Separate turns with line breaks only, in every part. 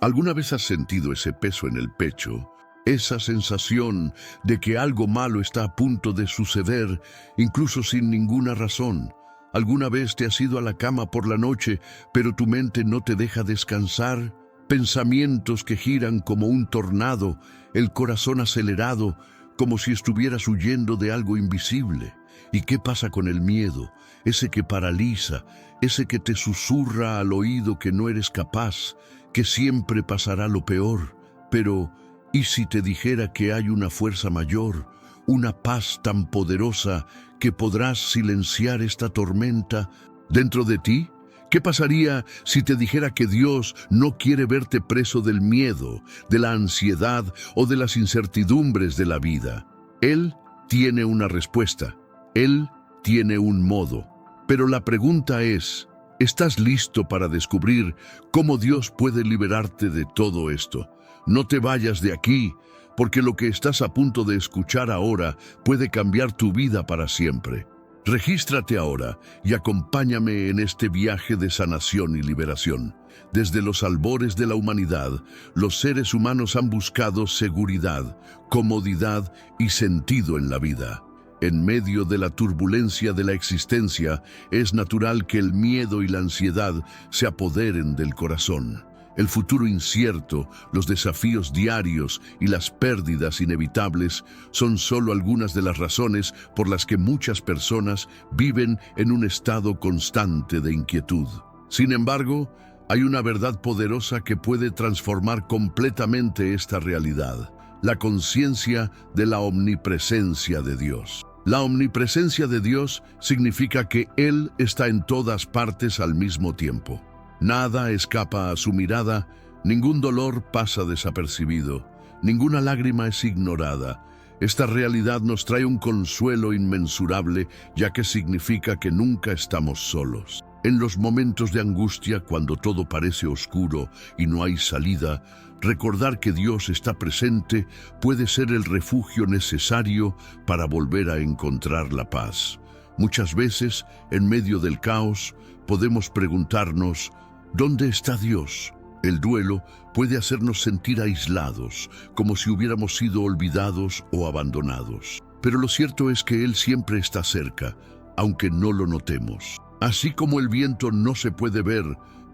¿Alguna vez has sentido ese peso en el pecho? Esa sensación de que algo malo está a punto de suceder, incluso sin ninguna razón. ¿Alguna vez te has ido a la cama por la noche, pero tu mente no te deja descansar? Pensamientos que giran como un tornado, el corazón acelerado, como si estuvieras huyendo de algo invisible. ¿Y qué pasa con el miedo? Ese que paraliza, ese que te susurra al oído que no eres capaz, que siempre pasará lo peor. Pero, ¿y si te dijera que hay una fuerza mayor, una paz tan poderosa que podrás silenciar esta tormenta dentro de ti? ¿Qué pasaría si te dijera que Dios no quiere verte preso del miedo, de la ansiedad o de las incertidumbres de la vida? Él tiene una respuesta. Él tiene un modo. Pero la pregunta es, ¿estás listo para descubrir cómo Dios puede liberarte de todo esto? No te vayas de aquí, porque lo que estás a punto de escuchar ahora puede cambiar tu vida para siempre. Regístrate ahora y acompáñame en este viaje de sanación y liberación. Desde los albores de la humanidad, los seres humanos han buscado seguridad, comodidad y sentido en la vida. En medio de la turbulencia de la existencia, es natural que el miedo y la ansiedad se apoderen del corazón. El futuro incierto, los desafíos diarios y las pérdidas inevitables son solo algunas de las razones por las que muchas personas viven en un estado constante de inquietud. Sin embargo, hay una verdad poderosa que puede transformar completamente esta realidad: la conciencia de la omnipresencia de Dios. La omnipresencia de Dios significa que Él está en todas partes al mismo tiempo. Nada escapa a su mirada, ningún dolor pasa desapercibido, ninguna lágrima es ignorada. Esta realidad nos trae un consuelo inmensurable, ya que significa que nunca estamos solos. En los momentos de angustia, cuando todo parece oscuro y no hay salida, recordar que Dios está presente puede ser el refugio necesario para volver a encontrar la paz. Muchas veces, en medio del caos, podemos preguntarnos, ¿dónde está Dios? El duelo puede hacernos sentir aislados, como si hubiéramos sido olvidados o abandonados. Pero lo cierto es que Él siempre está cerca, aunque no lo notemos. Así como el viento no se puede ver,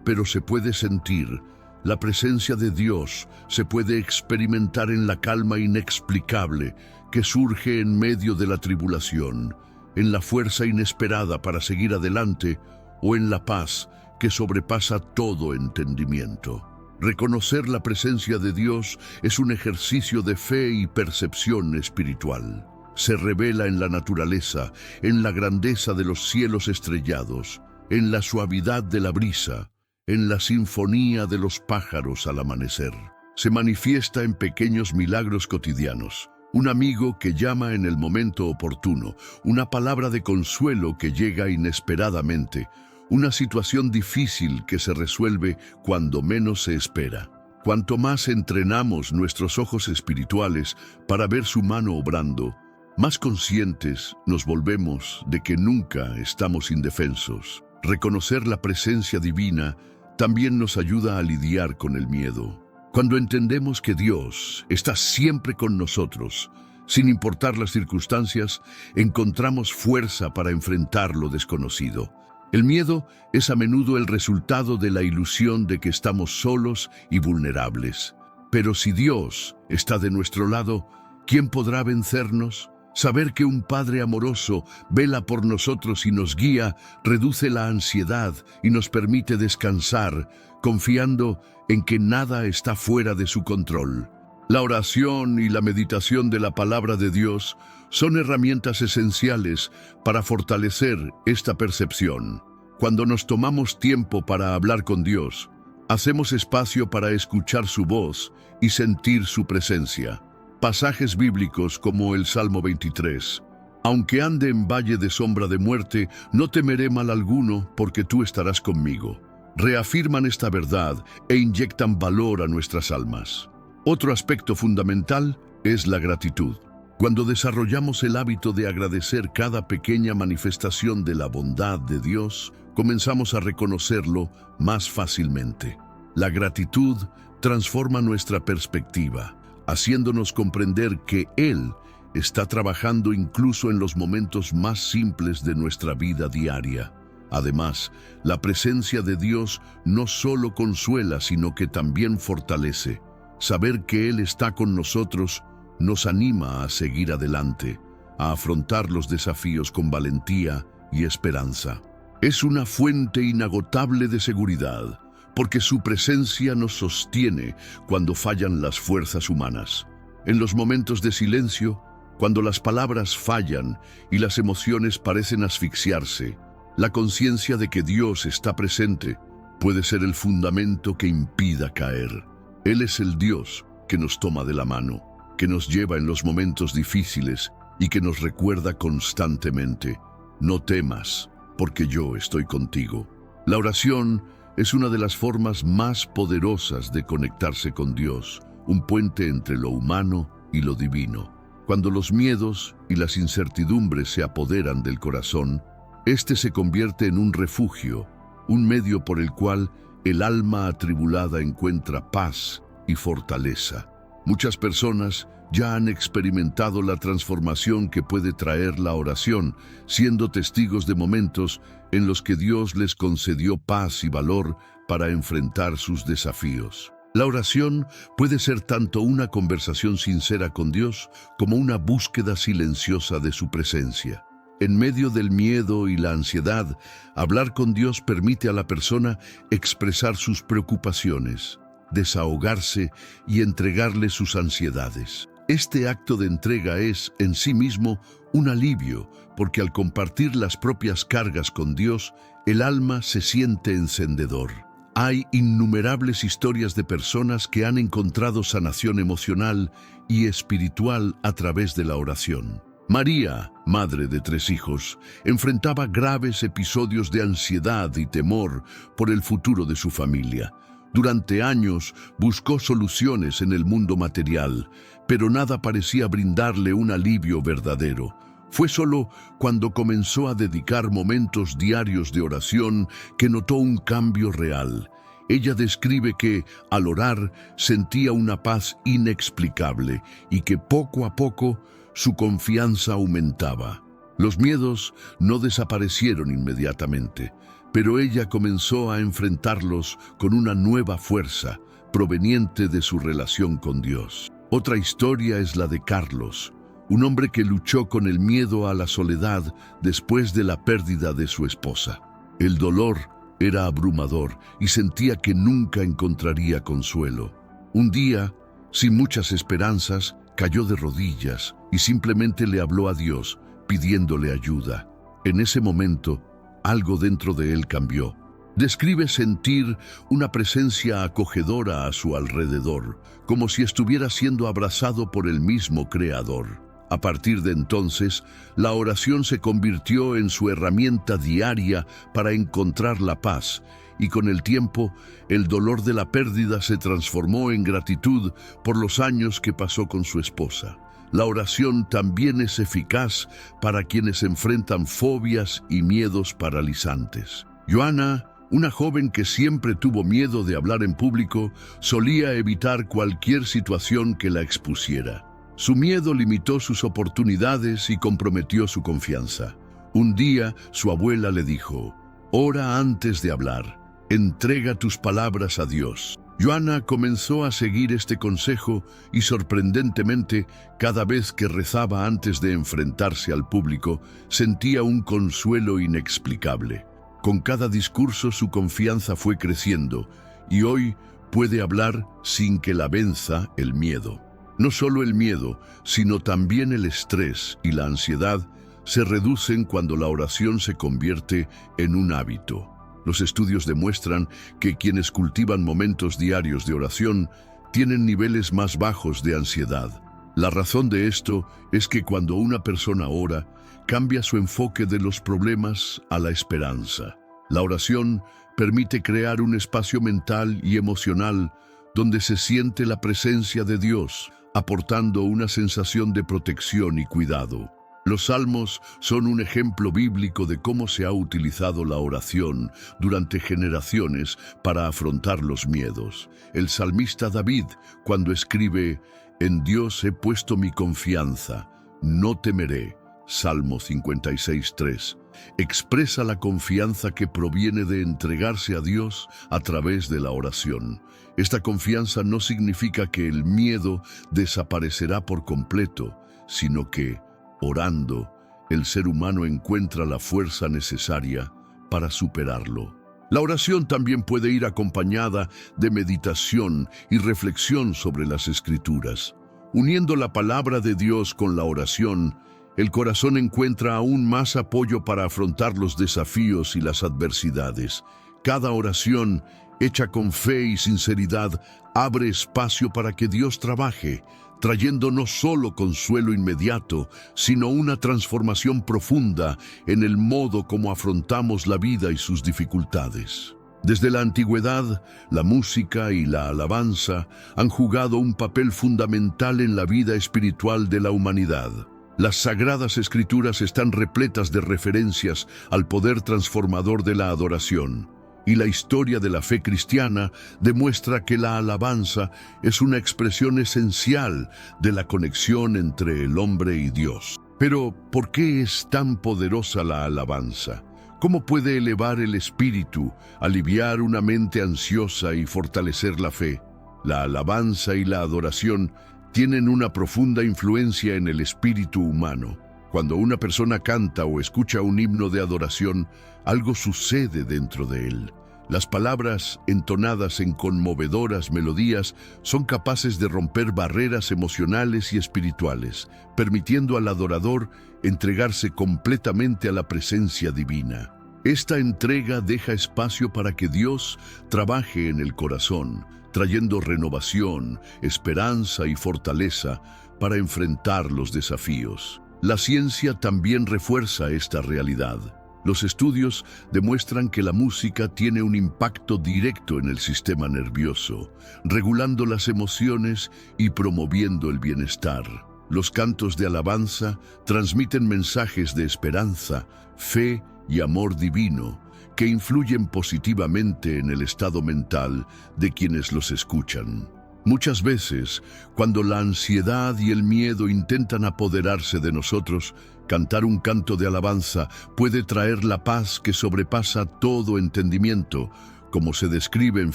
pero se puede sentir, la presencia de Dios se puede experimentar en la calma inexplicable que surge en medio de la tribulación, en la fuerza inesperada para seguir adelante o en la paz que sobrepasa todo entendimiento. Reconocer la presencia de Dios es un ejercicio de fe y percepción espiritual. Se revela en la naturaleza, en la grandeza de los cielos estrellados, en la suavidad de la brisa, en la sinfonía de los pájaros al amanecer. Se manifiesta en pequeños milagros cotidianos. Un amigo que llama en el momento oportuno, una palabra de consuelo que llega inesperadamente, una situación difícil que se resuelve cuando menos se espera. Cuanto más entrenamos nuestros ojos espirituales para ver su mano obrando, más conscientes nos volvemos de que nunca estamos indefensos. Reconocer la presencia divina también nos ayuda a lidiar con el miedo. Cuando entendemos que Dios está siempre con nosotros, sin importar las circunstancias, encontramos fuerza para enfrentar lo desconocido. El miedo es a menudo el resultado de la ilusión de que estamos solos y vulnerables. Pero si Dios está de nuestro lado, ¿quién podrá vencernos? Saber que un Padre amoroso vela por nosotros y nos guía reduce la ansiedad y nos permite descansar, confiando en que nada está fuera de su control. La oración y la meditación de la palabra de Dios son herramientas esenciales para fortalecer esta percepción. Cuando nos tomamos tiempo para hablar con Dios, hacemos espacio para escuchar su voz y sentir su presencia. Pasajes bíblicos como el Salmo 23. Aunque ande en valle de sombra de muerte, no temeré mal alguno, porque tú estarás conmigo. Reafirman esta verdad e inyectan valor a nuestras almas. Otro aspecto fundamental es la gratitud. Cuando desarrollamos el hábito de agradecer cada pequeña manifestación de la bondad de Dios, comenzamos a reconocerlo más fácilmente. La gratitud transforma nuestra perspectiva, haciéndonos comprender que Él está trabajando incluso en los momentos más simples de nuestra vida diaria. Además, la presencia de Dios no solo consuela, sino que también fortalece. Saber que Él está con nosotros nos anima a seguir adelante, a afrontar los desafíos con valentía y esperanza. Es una fuente inagotable de seguridad, porque su presencia nos sostiene cuando fallan las fuerzas humanas. En los momentos de silencio, cuando las palabras fallan y las emociones parecen asfixiarse, la conciencia de que Dios está presente puede ser el fundamento que impida caer. Él es el Dios que nos toma de la mano, que nos lleva en los momentos difíciles y que nos recuerda constantemente: no temas, porque yo estoy contigo. La oración es una de las formas más poderosas de conectarse con Dios, un puente entre lo humano y lo divino. Cuando los miedos y las incertidumbres se apoderan del corazón, este se convierte en un refugio, un medio por el cual el alma atribulada encuentra paz y fortaleza. Muchas personas ya han experimentado la transformación que puede traer la oración, siendo testigos de momentos en los que Dios les concedió paz y valor para enfrentar sus desafíos. La oración puede ser tanto una conversación sincera con Dios como una búsqueda silenciosa de su presencia. En medio del miedo y la ansiedad, hablar con Dios permite a la persona expresar sus preocupaciones, desahogarse y entregarle sus ansiedades. Este acto de entrega es, en sí mismo, un alivio, porque al compartir las propias cargas con Dios, el alma se siente encendedor. Hay innumerables historias de personas que han encontrado sanación emocional y espiritual a través de la oración. María, madre de 3 hijos, enfrentaba graves episodios de ansiedad y temor por el futuro de su familia. Durante años buscó soluciones en el mundo material, pero nada parecía brindarle un alivio verdadero. Fue solo cuando comenzó a dedicar momentos diarios de oración que notó un cambio real. Ella describe que, al orar, sentía una paz inexplicable y que poco a poco su confianza aumentaba. Los miedos no desaparecieron inmediatamente, pero ella comenzó a enfrentarlos con una nueva fuerza proveniente de su relación con Dios. Otra historia es la de Carlos, un hombre que luchó con el miedo a la soledad después de la pérdida de su esposa. El dolor era abrumador y sentía que nunca encontraría consuelo. Un día, sin muchas esperanzas, cayó de rodillas y simplemente le habló a Dios, pidiéndole ayuda. En ese momento, algo dentro de él cambió. Describe sentir una presencia acogedora a su alrededor, como si estuviera siendo abrazado por el mismo Creador. A partir de entonces, la oración se convirtió en su herramienta diaria para encontrar la paz, y con el tiempo, el dolor de la pérdida se transformó en gratitud por los años que pasó con su esposa. La oración también es eficaz para quienes enfrentan fobias y miedos paralizantes. Joana, una joven que siempre tuvo miedo de hablar en público, solía evitar cualquier situación que la expusiera. Su miedo limitó sus oportunidades y comprometió su confianza. Un día, su abuela le dijo: «Ora antes de hablar, entrega tus palabras a Dios». Joana comenzó a seguir este consejo y, sorprendentemente, cada vez que rezaba antes de enfrentarse al público, sentía un consuelo inexplicable. Con cada discurso su confianza fue creciendo y hoy puede hablar sin que la venza el miedo. No solo el miedo, sino también el estrés y la ansiedad se reducen cuando la oración se convierte en un hábito. Los estudios demuestran que quienes cultivan momentos diarios de oración tienen niveles más bajos de ansiedad. La razón de esto es que cuando una persona ora, cambia su enfoque de los problemas a la esperanza. La oración permite crear un espacio mental y emocional donde se siente la presencia de Dios, aportando una sensación de protección y cuidado. Los salmos son un ejemplo bíblico de cómo se ha utilizado la oración durante generaciones para afrontar los miedos. El salmista David, cuando escribe, «En Dios he puesto mi confianza, no temeré», Salmo 56:3, expresa la confianza que proviene de entregarse a Dios a través de la oración. Esta confianza no significa que el miedo desaparecerá por completo, sino que, orando, el ser humano encuentra la fuerza necesaria para superarlo. La oración también puede ir acompañada de meditación y reflexión sobre las Escrituras. Uniendo la palabra de Dios con la oración, el corazón encuentra aún más apoyo para afrontar los desafíos y las adversidades. Cada oración, hecha con fe y sinceridad, abre espacio para que Dios trabaje, trayendo no solo consuelo inmediato, sino una transformación profunda en el modo como afrontamos la vida y sus dificultades. Desde la antigüedad, la música y la alabanza han jugado un papel fundamental en la vida espiritual de la humanidad. Las Sagradas Escrituras están repletas de referencias al poder transformador de la adoración, y la historia de la fe cristiana demuestra que la alabanza es una expresión esencial de la conexión entre el hombre y Dios. Pero, ¿por qué es tan poderosa la alabanza? ¿Cómo puede elevar el espíritu, aliviar una mente ansiosa y fortalecer la fe? La alabanza y la adoración tienen una profunda influencia en el espíritu humano. Cuando una persona canta o escucha un himno de adoración, algo sucede dentro de él. Las palabras, entonadas en conmovedoras melodías, son capaces de romper barreras emocionales y espirituales, permitiendo al adorador entregarse completamente a la presencia divina. Esta entrega deja espacio para que Dios trabaje en el corazón, trayendo renovación, esperanza y fortaleza para enfrentar los desafíos. La ciencia también refuerza esta realidad. Los estudios demuestran que la música tiene un impacto directo en el sistema nervioso, regulando las emociones y promoviendo el bienestar. Los cantos de alabanza transmiten mensajes de esperanza, fe y amor divino, que influyen positivamente en el estado mental de quienes los escuchan. Muchas veces, cuando la ansiedad y el miedo intentan apoderarse de nosotros, cantar un canto de alabanza puede traer la paz que sobrepasa todo entendimiento, como se describe en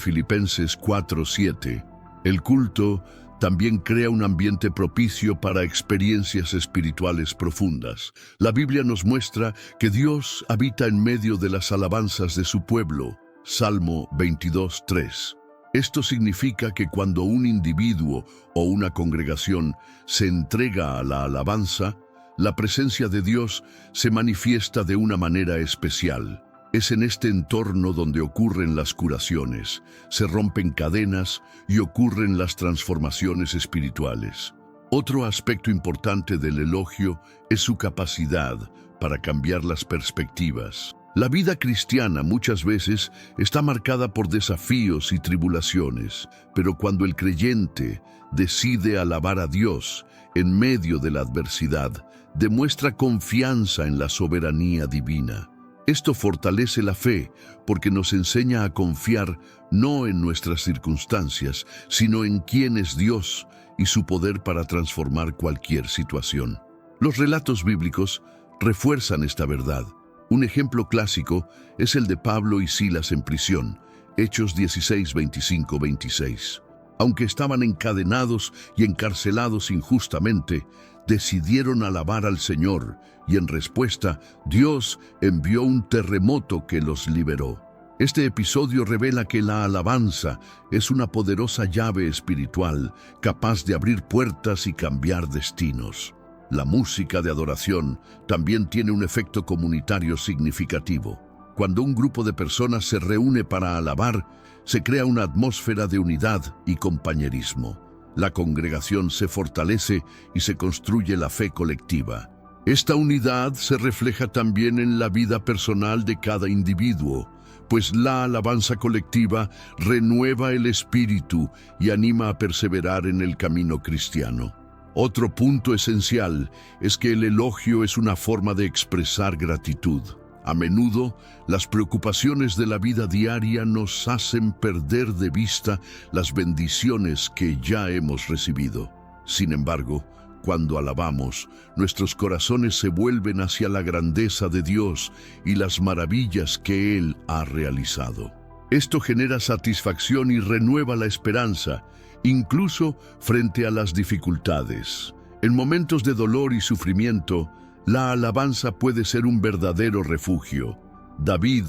Filipenses 4:7. El culto también crea un ambiente propicio para experiencias espirituales profundas. La Biblia nos muestra que Dios habita en medio de las alabanzas de su pueblo. Salmo 22:3. Esto significa que cuando un individuo o una congregación se entrega a la alabanza, la presencia de Dios se manifiesta de una manera especial. Es en este entorno donde ocurren las curaciones, se rompen cadenas y ocurren las transformaciones espirituales. Otro aspecto importante del elogio es su capacidad para cambiar las perspectivas. La vida cristiana muchas veces está marcada por desafíos y tribulaciones, pero cuando el creyente decide alabar a Dios en medio de la adversidad, demuestra confianza en la soberanía divina. Esto fortalece la fe porque nos enseña a confiar no en nuestras circunstancias, sino en quién es Dios y su poder para transformar cualquier situación. Los relatos bíblicos refuerzan esta verdad. Un ejemplo clásico es el de Pablo y Silas en prisión, Hechos 16:25-26. Aunque estaban encadenados y encarcelados injustamente, decidieron alabar al Señor y en respuesta, Dios envió un terremoto que los liberó. Este episodio revela que la alabanza es una poderosa llave espiritual capaz de abrir puertas y cambiar destinos. La música de adoración también tiene un efecto comunitario significativo. Cuando un grupo de personas se reúne para alabar, se crea una atmósfera de unidad y compañerismo. La congregación se fortalece y se construye la fe colectiva. Esta unidad se refleja también en la vida personal de cada individuo, pues la alabanza colectiva renueva el espíritu y anima a perseverar en el camino cristiano. Otro punto esencial es que el elogio es una forma de expresar gratitud. A menudo, las preocupaciones de la vida diaria nos hacen perder de vista las bendiciones que ya hemos recibido. Sin embargo, cuando alabamos, nuestros corazones se vuelven hacia la grandeza de Dios y las maravillas que Él ha realizado. Esto genera satisfacción y renueva la esperanza, incluso frente a las dificultades. En momentos de dolor y sufrimiento, la alabanza puede ser un verdadero refugio. David,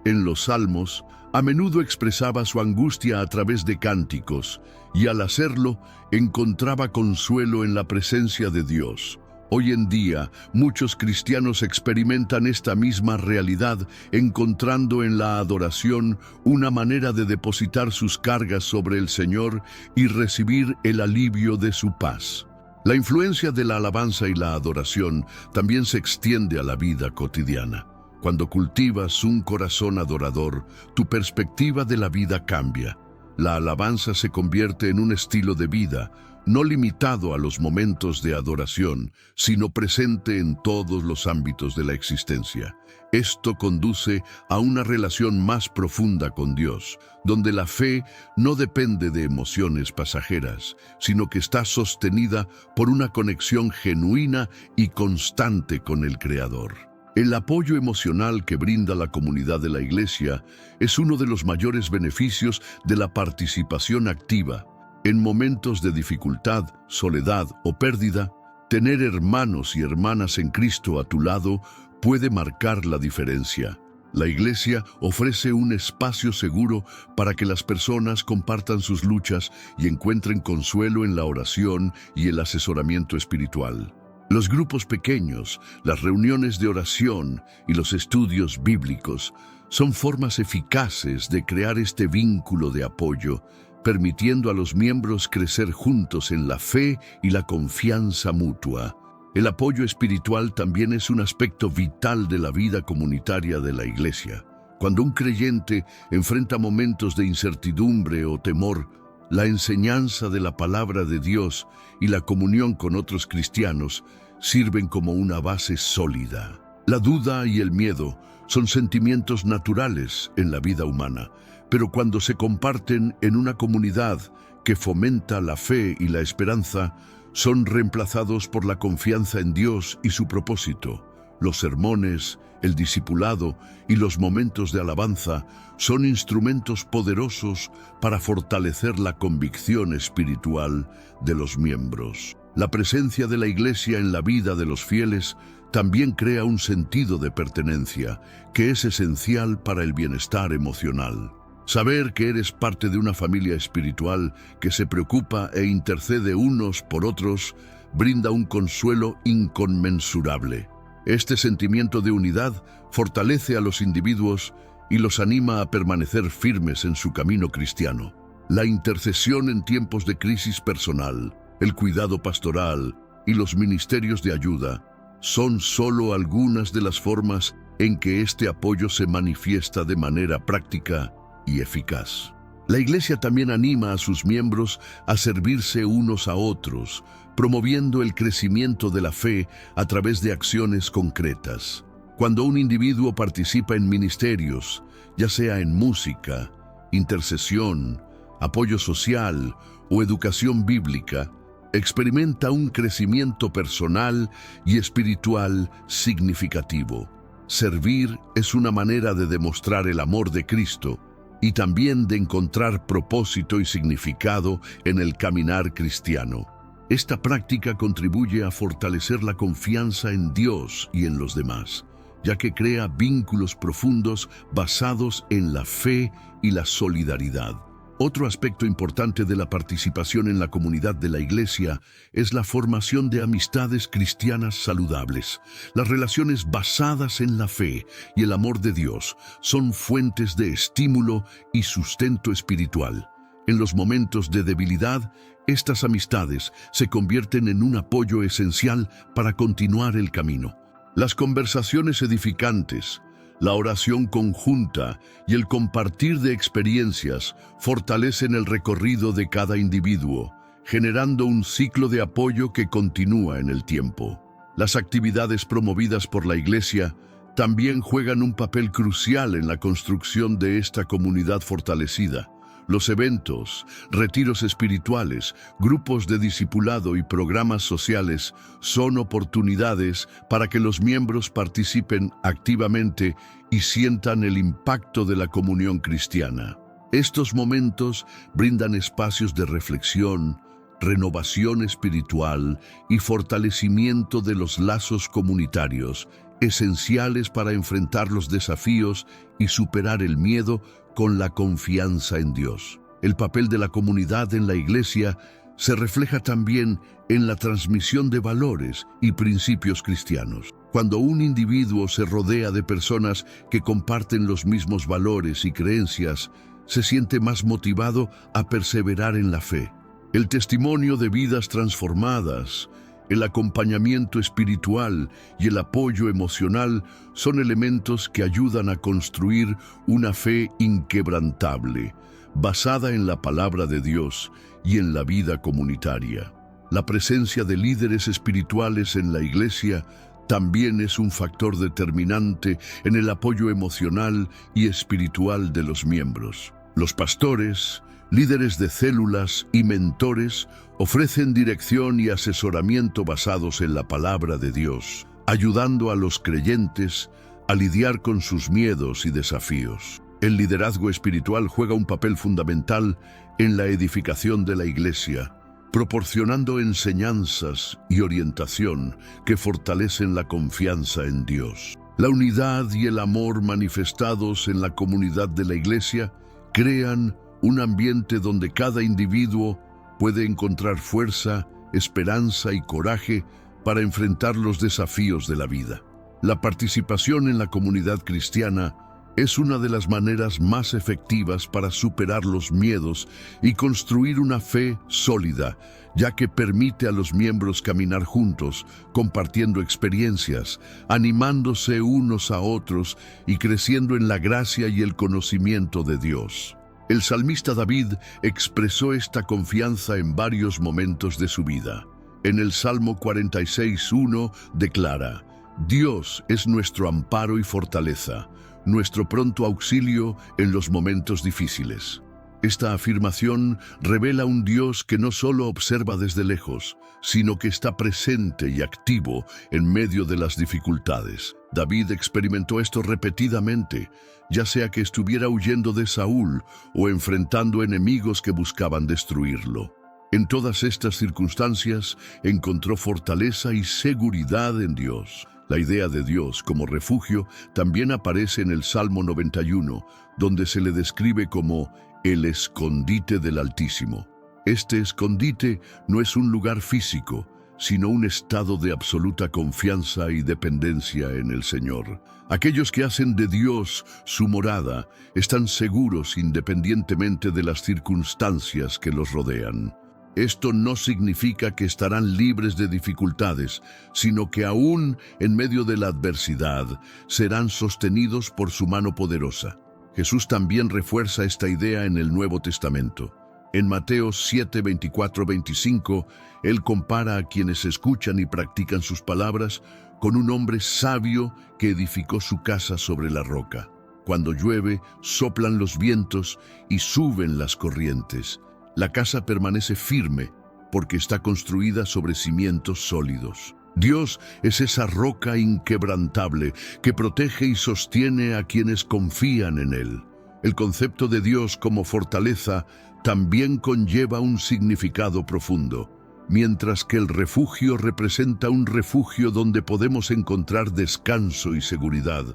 en los Salmos, a menudo expresaba su angustia a través de cánticos, y al hacerlo, encontraba consuelo en la presencia de Dios. Hoy en día, muchos cristianos experimentan esta misma realidad, encontrando en la adoración una manera de depositar sus cargas sobre el Señor y recibir el alivio de su paz. La influencia de la alabanza y la adoración también se extiende a la vida cotidiana. Cuando cultivas un corazón adorador, tu perspectiva de la vida cambia. La alabanza se convierte en un estilo de vida, no limitado a los momentos de adoración, sino presente en todos los ámbitos de la existencia. Esto conduce a una relación más profunda con Dios, donde la fe no depende de emociones pasajeras, sino que está sostenida por una conexión genuina y constante con el Creador. El apoyo emocional que brinda la comunidad de la Iglesia es uno de los mayores beneficios de la participación activa. En momentos de dificultad, soledad o pérdida, tener hermanos y hermanas en Cristo a tu lado puede marcar la diferencia. La Iglesia ofrece un espacio seguro para que las personas compartan sus luchas y encuentren consuelo en la oración y el asesoramiento espiritual. Los grupos pequeños, las reuniones de oración y los estudios bíblicos son formas eficaces de crear este vínculo de apoyo, permitiendo a los miembros crecer juntos en la fe y la confianza mutua. El apoyo espiritual también es un aspecto vital de la vida comunitaria de la Iglesia. Cuando un creyente enfrenta momentos de incertidumbre o temor, la enseñanza de la palabra de Dios y la comunión con otros cristianos sirven como una base sólida. La duda y el miedo son sentimientos naturales en la vida humana, pero cuando se comparten en una comunidad que fomenta la fe y la esperanza, son reemplazados por la confianza en Dios y su propósito. Los sermones, el discipulado y los momentos de alabanza son instrumentos poderosos para fortalecer la convicción espiritual de los miembros. La presencia de la Iglesia en la vida de los fieles también crea un sentido de pertenencia que es esencial para el bienestar emocional. Saber que eres parte de una familia espiritual que se preocupa e intercede unos por otros brinda un consuelo inconmensurable. Este sentimiento de unidad fortalece a los individuos y los anima a permanecer firmes en su camino cristiano. La intercesión en tiempos de crisis personal, el cuidado pastoral y los ministerios de ayuda son solo algunas de las formas en que este apoyo se manifiesta de manera práctica y eficaz. La Iglesia también anima a sus miembros a servirse unos a otros, promoviendo el crecimiento de la fe a través de acciones concretas. Cuando un individuo participa en ministerios, ya sea en música, intercesión, apoyo social o educación bíblica, experimenta un crecimiento personal y espiritual significativo. Servir es una manera de demostrar el amor de Cristo y también de encontrar propósito y significado en el caminar cristiano. Esta práctica contribuye a fortalecer la confianza en Dios y en los demás, ya que crea vínculos profundos basados en la fe y la solidaridad. Otro aspecto importante de la participación en la comunidad de la Iglesia es la formación de amistades cristianas saludables. Las relaciones basadas en la fe y el amor de Dios son fuentes de estímulo y sustento espiritual. En los momentos de debilidad, estas amistades se convierten en un apoyo esencial para continuar el camino. Las conversaciones edificantes, la oración conjunta y el compartir de experiencias fortalecen el recorrido de cada individuo, generando un ciclo de apoyo que continúa en el tiempo. Las actividades promovidas por la Iglesia también juegan un papel crucial en la construcción de esta comunidad fortalecida. Los eventos, retiros espirituales, grupos de discipulado y programas sociales son oportunidades para que los miembros participen activamente y sientan el impacto de la comunión cristiana. Estos momentos brindan espacios de reflexión, renovación espiritual y fortalecimiento de los lazos comunitarios, esenciales para enfrentar los desafíos y superar el miedo con la confianza en Dios. El papel de la comunidad en la Iglesia se refleja también en la transmisión de valores y principios cristianos. Cuando un individuo se rodea de personas que comparten los mismos valores y creencias, se siente más motivado a perseverar en la fe. El testimonio de vidas transformadas, el acompañamiento espiritual y el apoyo emocional son elementos que ayudan a construir una fe inquebrantable, basada en la palabra de Dios y en la vida comunitaria. La presencia de líderes espirituales en la Iglesia también es un factor determinante en el apoyo emocional y espiritual de los miembros. Los pastores, líderes de células y mentores ofrecen dirección y asesoramiento basados en la palabra de Dios, ayudando a los creyentes a lidiar con sus miedos y desafíos. El liderazgo espiritual juega un papel fundamental en la edificación de la Iglesia, proporcionando enseñanzas y orientación que fortalecen la confianza en Dios. La unidad y el amor manifestados en la comunidad de la Iglesia crean un ambiente donde cada individuo puede encontrar fuerza, esperanza y coraje para enfrentar los desafíos de la vida. La participación en la comunidad cristiana es una de las maneras más efectivas para superar los miedos y construir una fe sólida, ya que permite a los miembros caminar juntos, compartiendo experiencias, animándose unos a otros y creciendo en la gracia y el conocimiento de Dios. El salmista David expresó esta confianza en varios momentos de su vida. En el Salmo 46:1 declara: Dios es nuestro amparo y fortaleza, nuestro pronto auxilio en los momentos difíciles. Esta afirmación revela un Dios que no solo observa desde lejos, sino que está presente y activo en medio de las dificultades. David experimentó esto repetidamente, ya sea que estuviera huyendo de Saúl o enfrentando enemigos que buscaban destruirlo. En todas estas circunstancias encontró fortaleza y seguridad en Dios. La idea de Dios como refugio también aparece en el Salmo 91, donde se le describe como el escondite del Altísimo. Este escondite no es un lugar físico, sino un estado de absoluta confianza y dependencia en el Señor. Aquellos que hacen de Dios su morada están seguros independientemente de las circunstancias que los rodean. Esto no significa que estarán libres de dificultades, sino que aún en medio de la adversidad serán sostenidos por su mano poderosa. Jesús también refuerza esta idea en el Nuevo Testamento. En Mateo 7:24-25, Él compara a quienes escuchan y practican sus palabras con un hombre sabio que edificó su casa sobre la roca. Cuando llueve, soplan los vientos y suben las corrientes. La casa permanece firme porque está construida sobre cimientos sólidos. Dios es esa roca inquebrantable que protege y sostiene a quienes confían en Él. El concepto de Dios como fortaleza también conlleva un significado profundo. Mientras que el refugio representa un refugio donde podemos encontrar descanso y seguridad,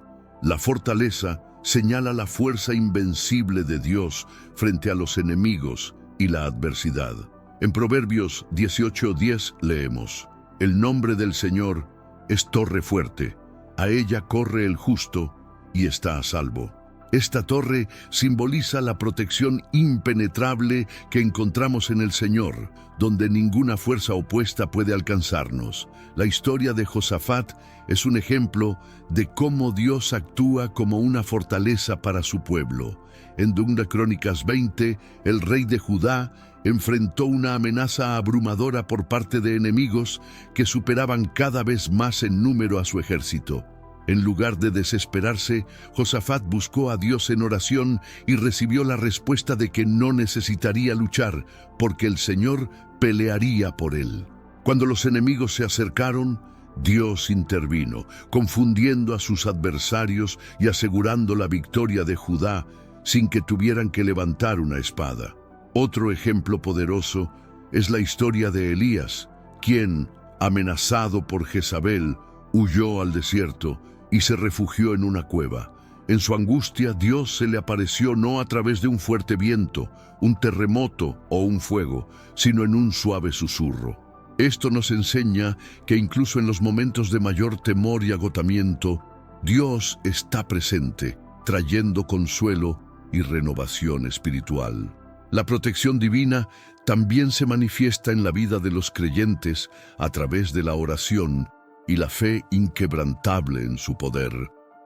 la fortaleza señala la fuerza invencible de Dios frente a los enemigos y la adversidad. En Proverbios 18:10 leemos: El nombre del Señor es torre fuerte, a ella corre el justo y está a salvo. Esta torre simboliza la protección impenetrable que encontramos en el Señor, donde ninguna fuerza opuesta puede alcanzarnos. La historia de Josafat es un ejemplo de cómo Dios actúa como una fortaleza para su pueblo. En 2 Crónicas 20, el rey de Judá enfrentó una amenaza abrumadora por parte de enemigos que superaban cada vez más en número a su ejército. En lugar de desesperarse, Josafat buscó a Dios en oración y recibió la respuesta de que no necesitaría luchar, porque el Señor pelearía por él. Cuando los enemigos se acercaron, Dios intervino, confundiendo a sus adversarios y asegurando la victoria de Judá sin que tuvieran que levantar una espada. Otro ejemplo poderoso es la historia de Elías, quien, amenazado por Jezabel, huyó al desierto y se refugió en una cueva. En su angustia, Dios se le apareció no a través de un fuerte viento, un terremoto o un fuego, sino en un suave susurro. Esto nos enseña que incluso en los momentos de mayor temor y agotamiento, Dios está presente, trayendo consuelo y renovación espiritual. La protección divina también se manifiesta en la vida de los creyentes a través de la oración y la fe inquebrantable en su poder.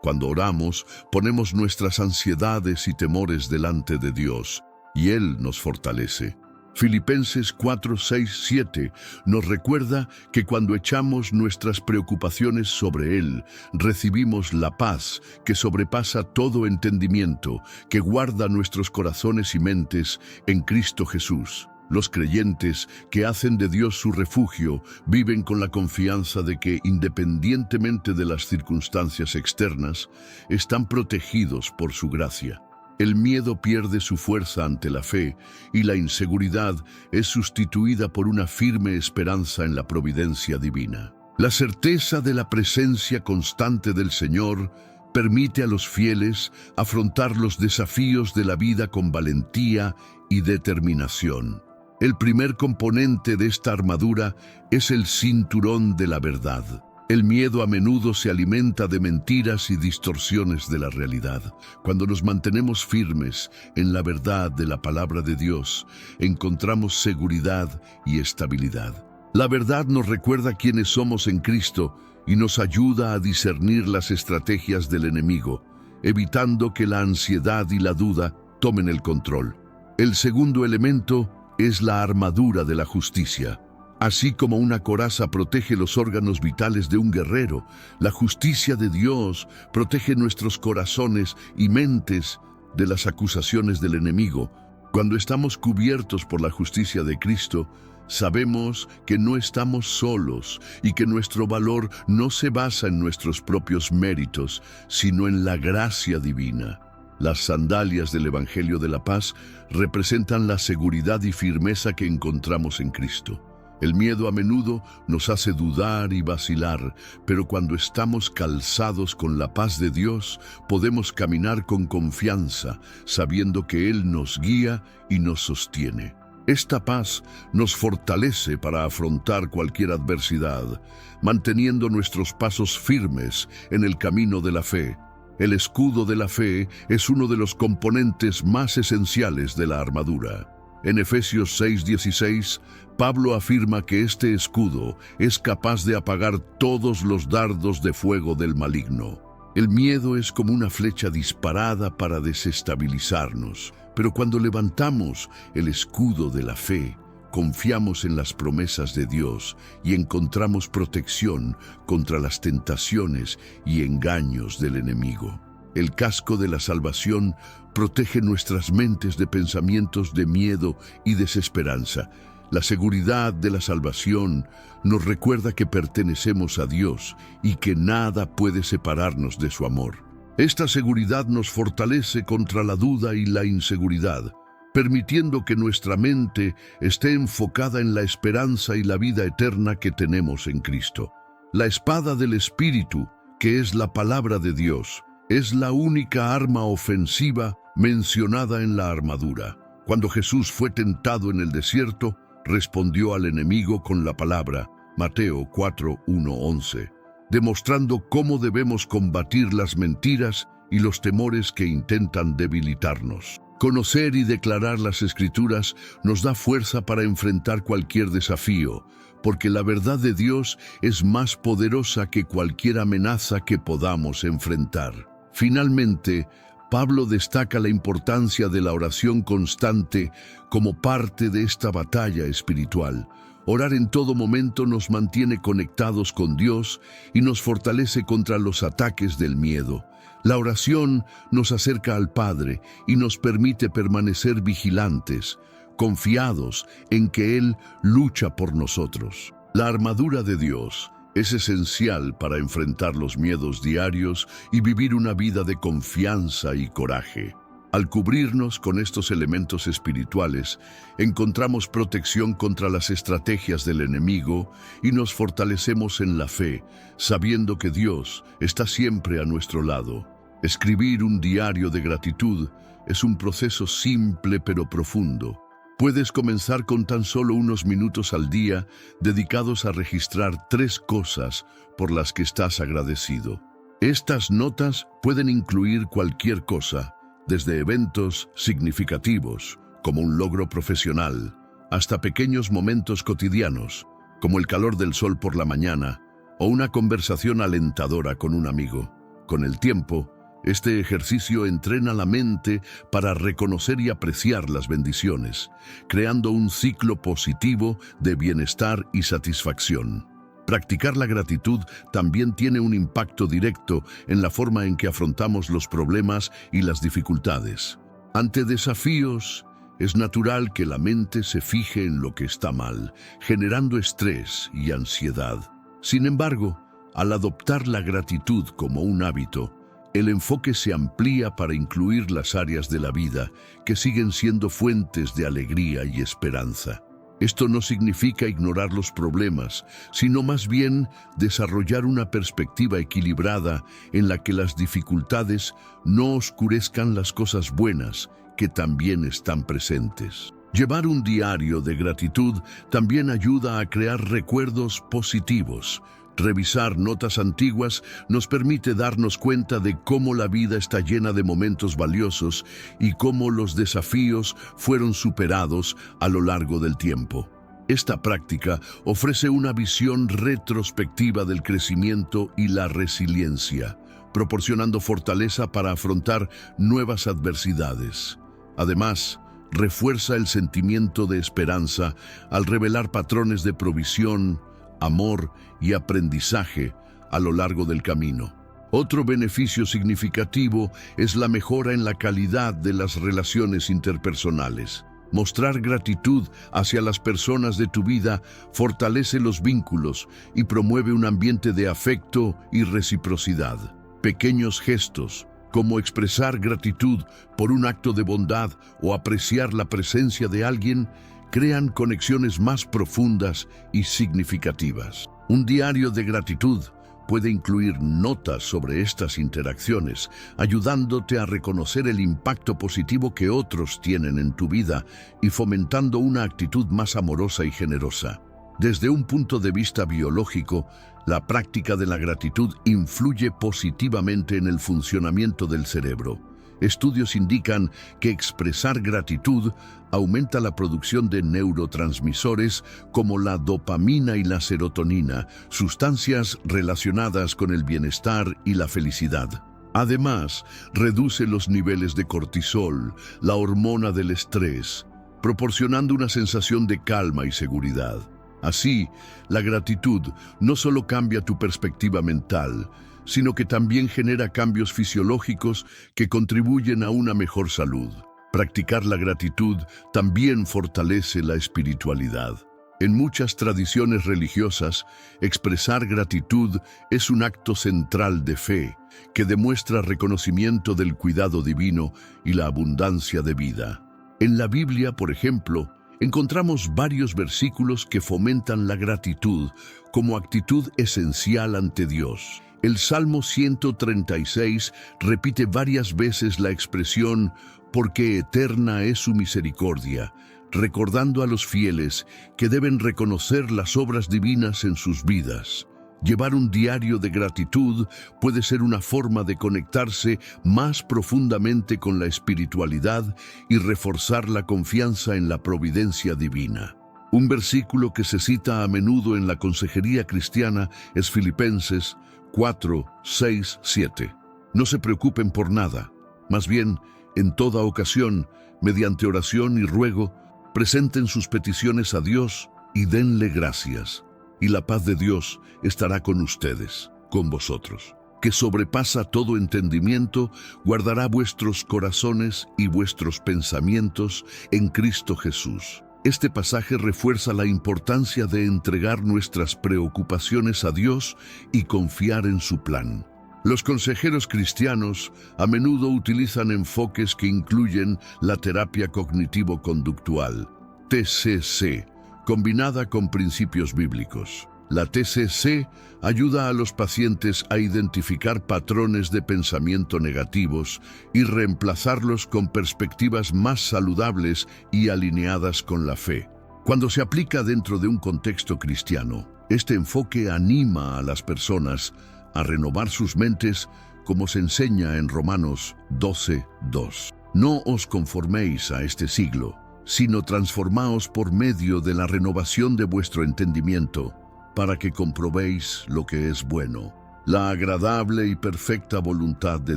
Cuando oramos, ponemos nuestras ansiedades y temores delante de Dios, y Él nos fortalece. Filipenses 4, 6, 7 nos recuerda que cuando echamos nuestras preocupaciones sobre Él, recibimos la paz que sobrepasa todo entendimiento, que guarda nuestros corazones y mentes en Cristo Jesús. Los creyentes que hacen de Dios su refugio viven con la confianza de que, independientemente de las circunstancias externas, están protegidos por su gracia. El miedo pierde su fuerza ante la fe y la inseguridad es sustituida por una firme esperanza en la providencia divina. La certeza de la presencia constante del Señor permite a los fieles afrontar los desafíos de la vida con valentía y determinación. El primer componente de esta armadura es el cinturón de la verdad. El miedo a menudo se alimenta de mentiras y distorsiones de la realidad. Cuando nos mantenemos firmes en la verdad de la palabra de Dios, encontramos seguridad y estabilidad. La verdad nos recuerda quiénes somos en Cristo y nos ayuda a discernir las estrategias del enemigo, evitando que la ansiedad y la duda tomen el control. El segundo elemento es la armadura de la justicia. Así como una coraza protege los órganos vitales de un guerrero, la justicia de Dios protege nuestros corazones y mentes de las acusaciones del enemigo. Cuando estamos cubiertos por la justicia de Cristo, sabemos que no estamos solos y que nuestro valor no se basa en nuestros propios méritos, sino en la gracia divina. Las sandalias del Evangelio de la Paz representan la seguridad y firmeza que encontramos en Cristo. El miedo a menudo nos hace dudar y vacilar, pero cuando estamos calzados con la paz de Dios, podemos caminar con confianza, sabiendo que Él nos guía y nos sostiene. Esta paz nos fortalece para afrontar cualquier adversidad, manteniendo nuestros pasos firmes en el camino de la fe. El escudo de la fe es uno de los componentes más esenciales de la armadura. En Efesios 6:16, Pablo afirma que este escudo es capaz de apagar todos los dardos de fuego del maligno. El miedo es como una flecha disparada para desestabilizarnos, pero cuando levantamos el escudo de la fe, confiamos en las promesas de Dios y encontramos protección contra las tentaciones y engaños del enemigo. El casco de la salvación protege nuestras mentes de pensamientos de miedo y desesperanza. La seguridad de la salvación nos recuerda que pertenecemos a Dios y que nada puede separarnos de su amor. Esta seguridad nos fortalece contra la duda y la inseguridad, permitiendo que nuestra mente esté enfocada en la esperanza y la vida eterna que tenemos en Cristo. La espada del Espíritu, que es la palabra de Dios, es la única arma ofensiva mencionada en la armadura. Cuando Jesús fue tentado en el desierto, respondió al enemigo con la palabra, Mateo 4, 1, 11, demostrando cómo debemos combatir las mentiras y los temores que intentan debilitarnos. Conocer y declarar las Escrituras nos da fuerza para enfrentar cualquier desafío, porque la verdad de Dios es más poderosa que cualquier amenaza que podamos enfrentar. Finalmente, Pablo destaca la importancia de la oración constante como parte de esta batalla espiritual. Orar en todo momento nos mantiene conectados con Dios y nos fortalece contra los ataques del miedo. La oración nos acerca al Padre y nos permite permanecer vigilantes, confiados en que Él lucha por nosotros. La armadura de Dios es esencial para enfrentar los miedos diarios y vivir una vida de confianza y coraje. Al cubrirnos con estos elementos espirituales, encontramos protección contra las estrategias del enemigo y nos fortalecemos en la fe, sabiendo que Dios está siempre a nuestro lado. Escribir un diario de gratitud es un proceso simple pero profundo. Puedes comenzar con tan solo unos minutos al día dedicados a registrar 3 cosas por las que estás agradecido. Estas notas pueden incluir cualquier cosa, desde eventos significativos, como un logro profesional, hasta pequeños momentos cotidianos, como el calor del sol por la mañana o una conversación alentadora con un amigo. Con el tiempo, este ejercicio entrena la mente para reconocer y apreciar las bendiciones, creando un ciclo positivo de bienestar y satisfacción. Practicar la gratitud también tiene un impacto directo en la forma en que afrontamos los problemas y las dificultades. Ante desafíos, es natural que la mente se fije en lo que está mal, generando estrés y ansiedad. Sin embargo, al adoptar la gratitud como un hábito, el enfoque se amplía para incluir las áreas de la vida que siguen siendo fuentes de alegría y esperanza. Esto no significa ignorar los problemas, sino más bien desarrollar una perspectiva equilibrada en la que las dificultades no oscurezcan las cosas buenas que también están presentes. Llevar un diario de gratitud también ayuda a crear recuerdos positivos. Revisar notas antiguas nos permite darnos cuenta de cómo la vida está llena de momentos valiosos y cómo los desafíos fueron superados a lo largo del tiempo. Esta práctica ofrece una visión retrospectiva del crecimiento y la resiliencia, proporcionando fortaleza para afrontar nuevas adversidades. Además, refuerza el sentimiento de esperanza al revelar patrones de provisión, amor y aprendizaje a lo largo del camino. Otro beneficio significativo es la mejora en la calidad de las relaciones interpersonales. Mostrar gratitud hacia las personas de tu vida fortalece los vínculos y promueve un ambiente de afecto y reciprocidad. Pequeños gestos, como expresar gratitud por un acto de bondad o apreciar la presencia de alguien, crean conexiones más profundas y significativas. Un diario de gratitud puede incluir notas sobre estas interacciones, ayudándote a reconocer el impacto positivo que otros tienen en tu vida y fomentando una actitud más amorosa y generosa. Desde un punto de vista biológico, la práctica de la gratitud influye positivamente en el funcionamiento del cerebro. Estudios indican que expresar gratitud aumenta la producción de neurotransmisores como la dopamina y la serotonina, sustancias relacionadas con el bienestar y la felicidad. Además, reduce los niveles de cortisol, la hormona del estrés, proporcionando una sensación de calma y seguridad. Así, la gratitud no solo cambia tu perspectiva mental, sino que también genera cambios fisiológicos que contribuyen a una mejor salud. Practicar la gratitud también fortalece la espiritualidad. En muchas tradiciones religiosas, expresar gratitud es un acto central de fe que demuestra reconocimiento del cuidado divino y la abundancia de vida. En la Biblia, por ejemplo, encontramos varios versículos que fomentan la gratitud como actitud esencial ante Dios. El Salmo 136 repite varias veces la expresión «porque eterna es su misericordia», recordando a los fieles que deben reconocer las obras divinas en sus vidas. Llevar un diario de gratitud puede ser una forma de conectarse más profundamente con la espiritualidad y reforzar la confianza en la providencia divina. Un versículo que se cita a menudo en la consejería cristiana es Filipenses 4, 6, 7. No se preocupen por nada, más bien, en toda ocasión, mediante oración y ruego, presenten sus peticiones a Dios y denle gracias. Y la paz de Dios estará con ustedes, con vosotros, que sobrepasa todo entendimiento, guardará vuestros corazones y vuestros pensamientos en Cristo Jesús. Este pasaje refuerza la importancia de entregar nuestras preocupaciones a Dios y confiar en su plan. Los consejeros cristianos a menudo utilizan enfoques que incluyen la terapia cognitivo-conductual, TCC, combinada con principios bíblicos. La TCC ayuda a los pacientes a identificar patrones de pensamiento negativos y reemplazarlos con perspectivas más saludables y alineadas con la fe. Cuando se aplica dentro de un contexto cristiano, este enfoque anima a las personas a renovar sus mentes, como se enseña en Romanos 12:2. No os conforméis a este siglo, sino transformaos por medio de la renovación de vuestro entendimiento, para que comprobéis lo que es bueno, la agradable y perfecta voluntad de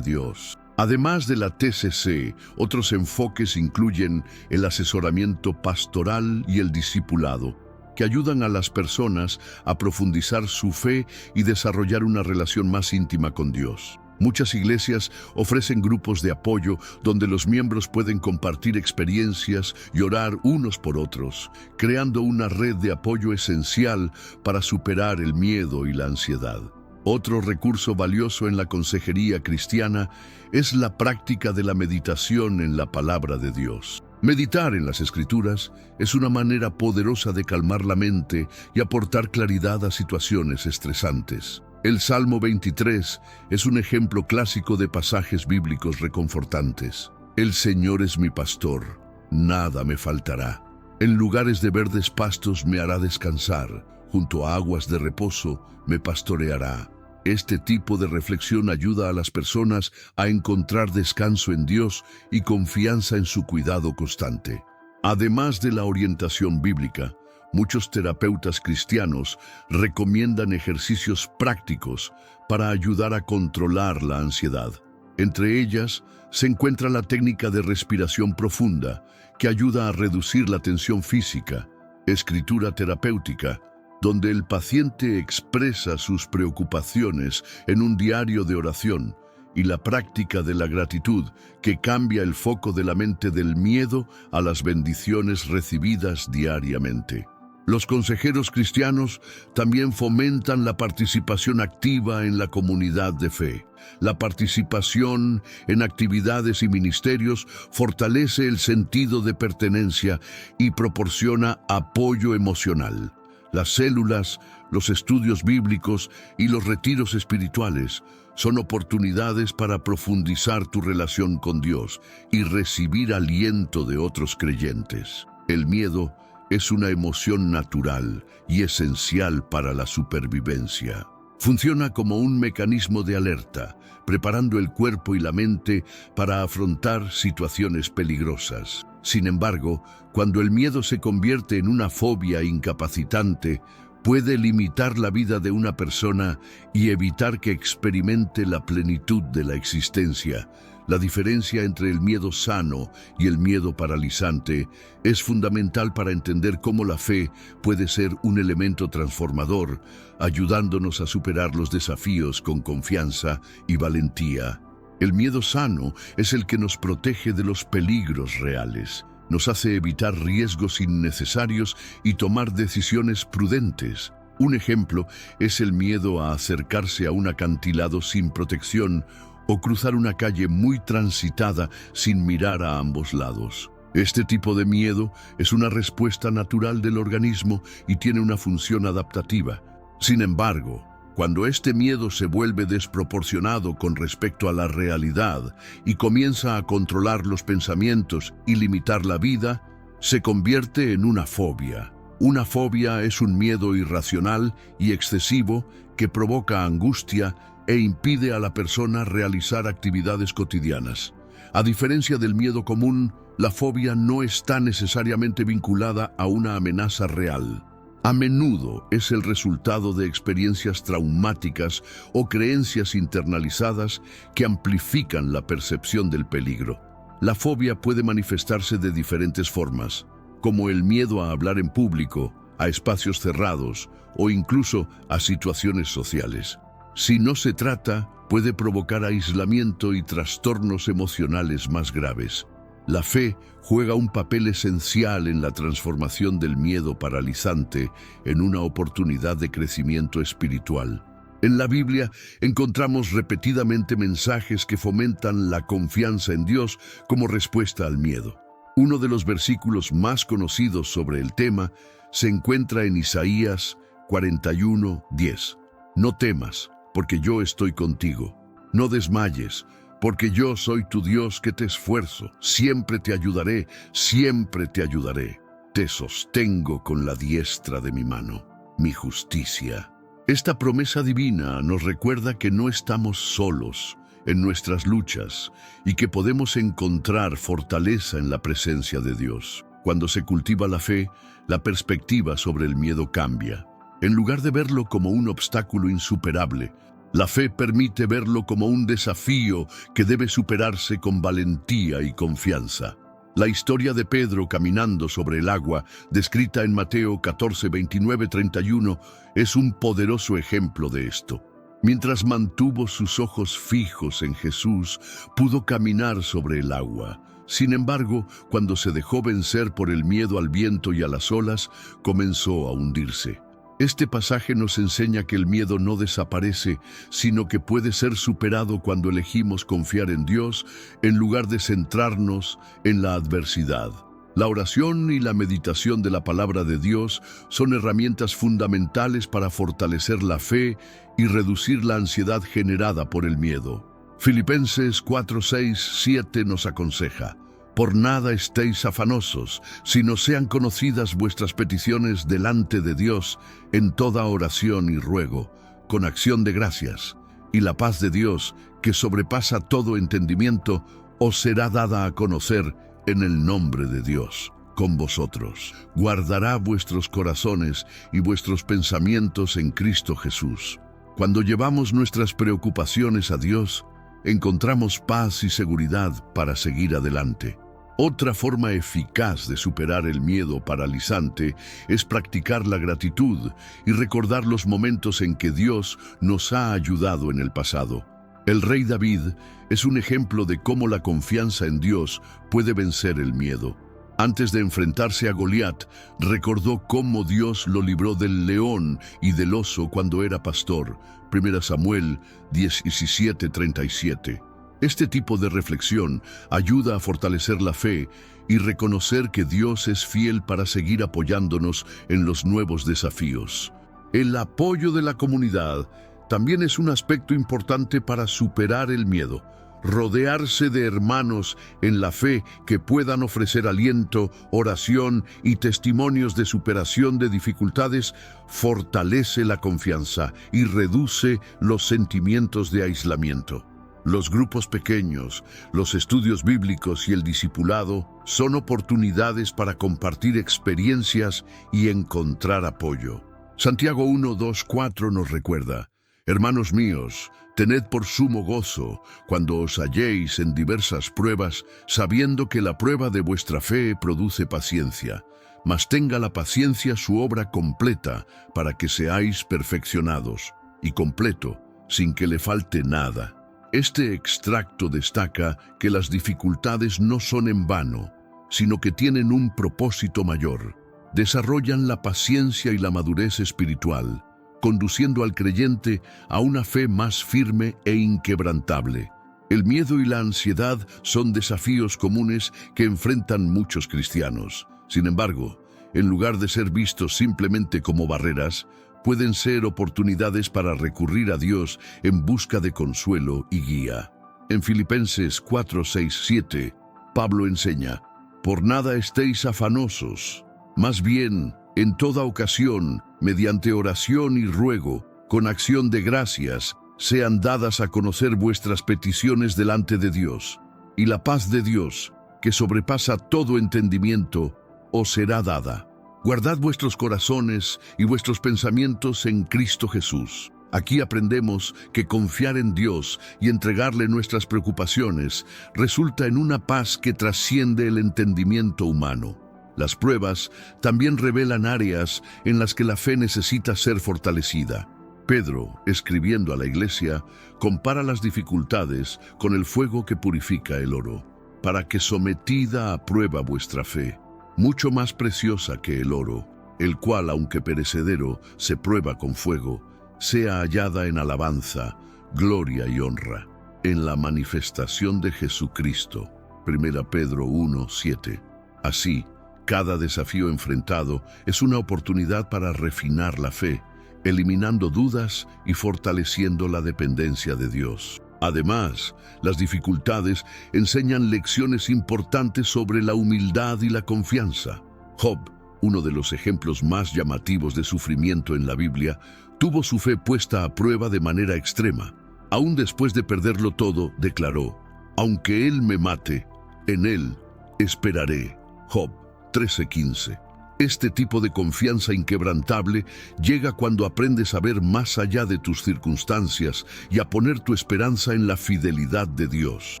Dios. Además de la TCC, otros enfoques incluyen el asesoramiento pastoral y el discipulado, que ayudan a las personas a profundizar su fe y desarrollar una relación más íntima con Dios. Muchas iglesias ofrecen grupos de apoyo donde los miembros pueden compartir experiencias y orar unos por otros, creando una red de apoyo esencial para superar el miedo y la ansiedad. Otro recurso valioso en la consejería cristiana es la práctica de la meditación en la palabra de Dios. Meditar en las Escrituras es una manera poderosa de calmar la mente y aportar claridad a situaciones estresantes. El Salmo 23 es un ejemplo clásico de pasajes bíblicos reconfortantes. El Señor es mi pastor, nada me faltará. En lugares de verdes pastos me hará descansar, junto a aguas de reposo me pastoreará. Este tipo de reflexión ayuda a las personas a encontrar descanso en Dios y confianza en su cuidado constante. Además de la orientación bíblica, muchos terapeutas cristianos recomiendan ejercicios prácticos para ayudar a controlar la ansiedad. Entre ellas, se encuentra la técnica de respiración profunda, que ayuda a reducir la tensión física, escritura terapéutica, donde el paciente expresa sus preocupaciones en un diario de oración, y la práctica de la gratitud, que cambia el foco de la mente del miedo a las bendiciones recibidas diariamente. Los consejeros cristianos también fomentan la participación activa en la comunidad de fe. La participación en actividades y ministerios fortalece el sentido de pertenencia y proporciona apoyo emocional. Las células, los estudios bíblicos y los retiros espirituales son oportunidades para profundizar tu relación con Dios y recibir aliento de otros creyentes. El miedo es una emoción natural y esencial para la supervivencia. Funciona como un mecanismo de alerta, preparando el cuerpo y la mente para afrontar situaciones peligrosas. Sin embargo, cuando el miedo se convierte en una fobia incapacitante, puede limitar la vida de una persona y evitar que experimente la plenitud de la existencia. La diferencia entre el miedo sano y el miedo paralizante es fundamental para entender cómo la fe puede ser un elemento transformador, ayudándonos a superar los desafíos con confianza y valentía. El miedo sano es el que nos protege de los peligros reales, nos hace evitar riesgos innecesarios y tomar decisiones prudentes. Un ejemplo es el miedo a acercarse a un acantilado sin protección o cruzar una calle muy transitada sin mirar a ambos lados. Este tipo de miedo es una respuesta natural del organismo y tiene una función adaptativa. Sin embargo, cuando este miedo se vuelve desproporcionado con respecto a la realidad y comienza a controlar los pensamientos y limitar la vida, se convierte en una fobia. Una fobia es un miedo irracional y excesivo que provoca angustia e impide a la persona realizar actividades cotidianas. A diferencia del miedo común, la fobia no está necesariamente vinculada a una amenaza real. A menudo es el resultado de experiencias traumáticas o creencias internalizadas que amplifican la percepción del peligro. La fobia puede manifestarse de diferentes formas, como el miedo a hablar en público, a espacios cerrados o incluso a situaciones sociales. Si no se trata, puede provocar aislamiento y trastornos emocionales más graves. La fe juega un papel esencial en la transformación del miedo paralizante en una oportunidad de crecimiento espiritual. En la Biblia encontramos repetidamente mensajes que fomentan la confianza en Dios como respuesta al miedo. Uno de los versículos más conocidos sobre el tema se encuentra en Isaías 41:10. No temas, porque yo estoy contigo. No desmayes, porque yo soy tu Dios que te esfuerzo. Siempre te ayudaré, siempre te ayudaré. Te sostengo con la diestra de mi mano, mi justicia. Esta promesa divina nos recuerda que no estamos solos en nuestras luchas y que podemos encontrar fortaleza en la presencia de Dios. Cuando se cultiva la fe, la perspectiva sobre el miedo cambia. En lugar de verlo como un obstáculo insuperable, la fe permite verlo como un desafío que debe superarse con valentía y confianza. La historia de Pedro caminando sobre el agua, descrita en Mateo 14, 29, 31, es un poderoso ejemplo de esto. Mientras mantuvo sus ojos fijos en Jesús, pudo caminar sobre el agua. Sin embargo, cuando se dejó vencer por el miedo al viento y a las olas, comenzó a hundirse. Este pasaje nos enseña que el miedo no desaparece, sino que puede ser superado cuando elegimos confiar en Dios en lugar de centrarnos en la adversidad. La oración y la meditación de la palabra de Dios son herramientas fundamentales para fortalecer la fe y reducir la ansiedad generada por el miedo. Filipenses 4, 6, 7 nos aconseja: por nada estéis afanosos, sino sean conocidas vuestras peticiones delante de Dios en toda oración y ruego, con acción de gracias. Y la paz de Dios, que sobrepasa todo entendimiento, os será dada a conocer en el nombre de Dios con vosotros. Guardará vuestros corazones y vuestros pensamientos en Cristo Jesús. Cuando llevamos nuestras preocupaciones a Dios, encontramos paz y seguridad para seguir adelante. Otra forma eficaz de superar el miedo paralizante es practicar la gratitud y recordar los momentos en que Dios nos ha ayudado en el pasado. El rey David es un ejemplo de cómo la confianza en Dios puede vencer el miedo. Antes de enfrentarse a Goliat, recordó cómo Dios lo libró del león y del oso cuando era pastor. 1 Samuel 17:37. Este tipo de reflexión ayuda a fortalecer la fe y reconocer que Dios es fiel para seguir apoyándonos en los nuevos desafíos. El apoyo de la comunidad también es un aspecto importante para superar el miedo. Rodearse de hermanos en la fe que puedan ofrecer aliento, oración y testimonios de superación de dificultades fortalece la confianza y reduce los sentimientos de aislamiento. Los grupos pequeños, los estudios bíblicos y el discipulado son oportunidades para compartir experiencias y encontrar apoyo. Santiago 1, 2, 4 nos recuerda: hermanos míos, tened por sumo gozo cuando os halléis en diversas pruebas, sabiendo que la prueba de vuestra fe produce paciencia. Mas tenga la paciencia su obra completa, para que seáis perfeccionados y completo, sin que le falte nada. Este extracto destaca que las dificultades no son en vano, sino que tienen un propósito mayor. Desarrollan la paciencia y la madurez espiritual, conduciendo al creyente a una fe más firme e inquebrantable. El miedo y la ansiedad son desafíos comunes que enfrentan muchos cristianos. Sin embargo, en lugar de ser vistos simplemente como barreras, pueden ser oportunidades para recurrir a Dios en busca de consuelo y guía. En Filipenses 4, 6, 7, Pablo enseña: por nada estéis afanosos, más bien, en toda ocasión, mediante oración y ruego, con acción de gracias, sean dadas a conocer vuestras peticiones delante de Dios, y la paz de Dios, que sobrepasa todo entendimiento, os será dada. Guardad vuestros corazones y vuestros pensamientos en Cristo Jesús. Aquí aprendemos que confiar en Dios y entregarle nuestras preocupaciones resulta en una paz que trasciende el entendimiento humano. Las pruebas también revelan áreas en las que la fe necesita ser fortalecida. Pedro, escribiendo a la iglesia, compara las dificultades con el fuego que purifica el oro, para que sometida a prueba vuestra fe, mucho más preciosa que el oro, el cual, aunque perecedero, se prueba con fuego, sea hallada en alabanza, gloria y honra, en la manifestación de Jesucristo. 1 Pedro 1:7. Así, cada desafío enfrentado es una oportunidad para refinar la fe, eliminando dudas y fortaleciendo la dependencia de Dios. Además, las dificultades enseñan lecciones importantes sobre la humildad y la confianza. Job, uno de los ejemplos más llamativos de sufrimiento en la Biblia, tuvo su fe puesta a prueba de manera extrema. Aún después de perderlo todo, declaró: «Aunque Él me mate, en Él esperaré». Job 13:15. Este tipo de confianza inquebrantable llega cuando aprendes a ver más allá de tus circunstancias y a poner tu esperanza en la fidelidad de Dios.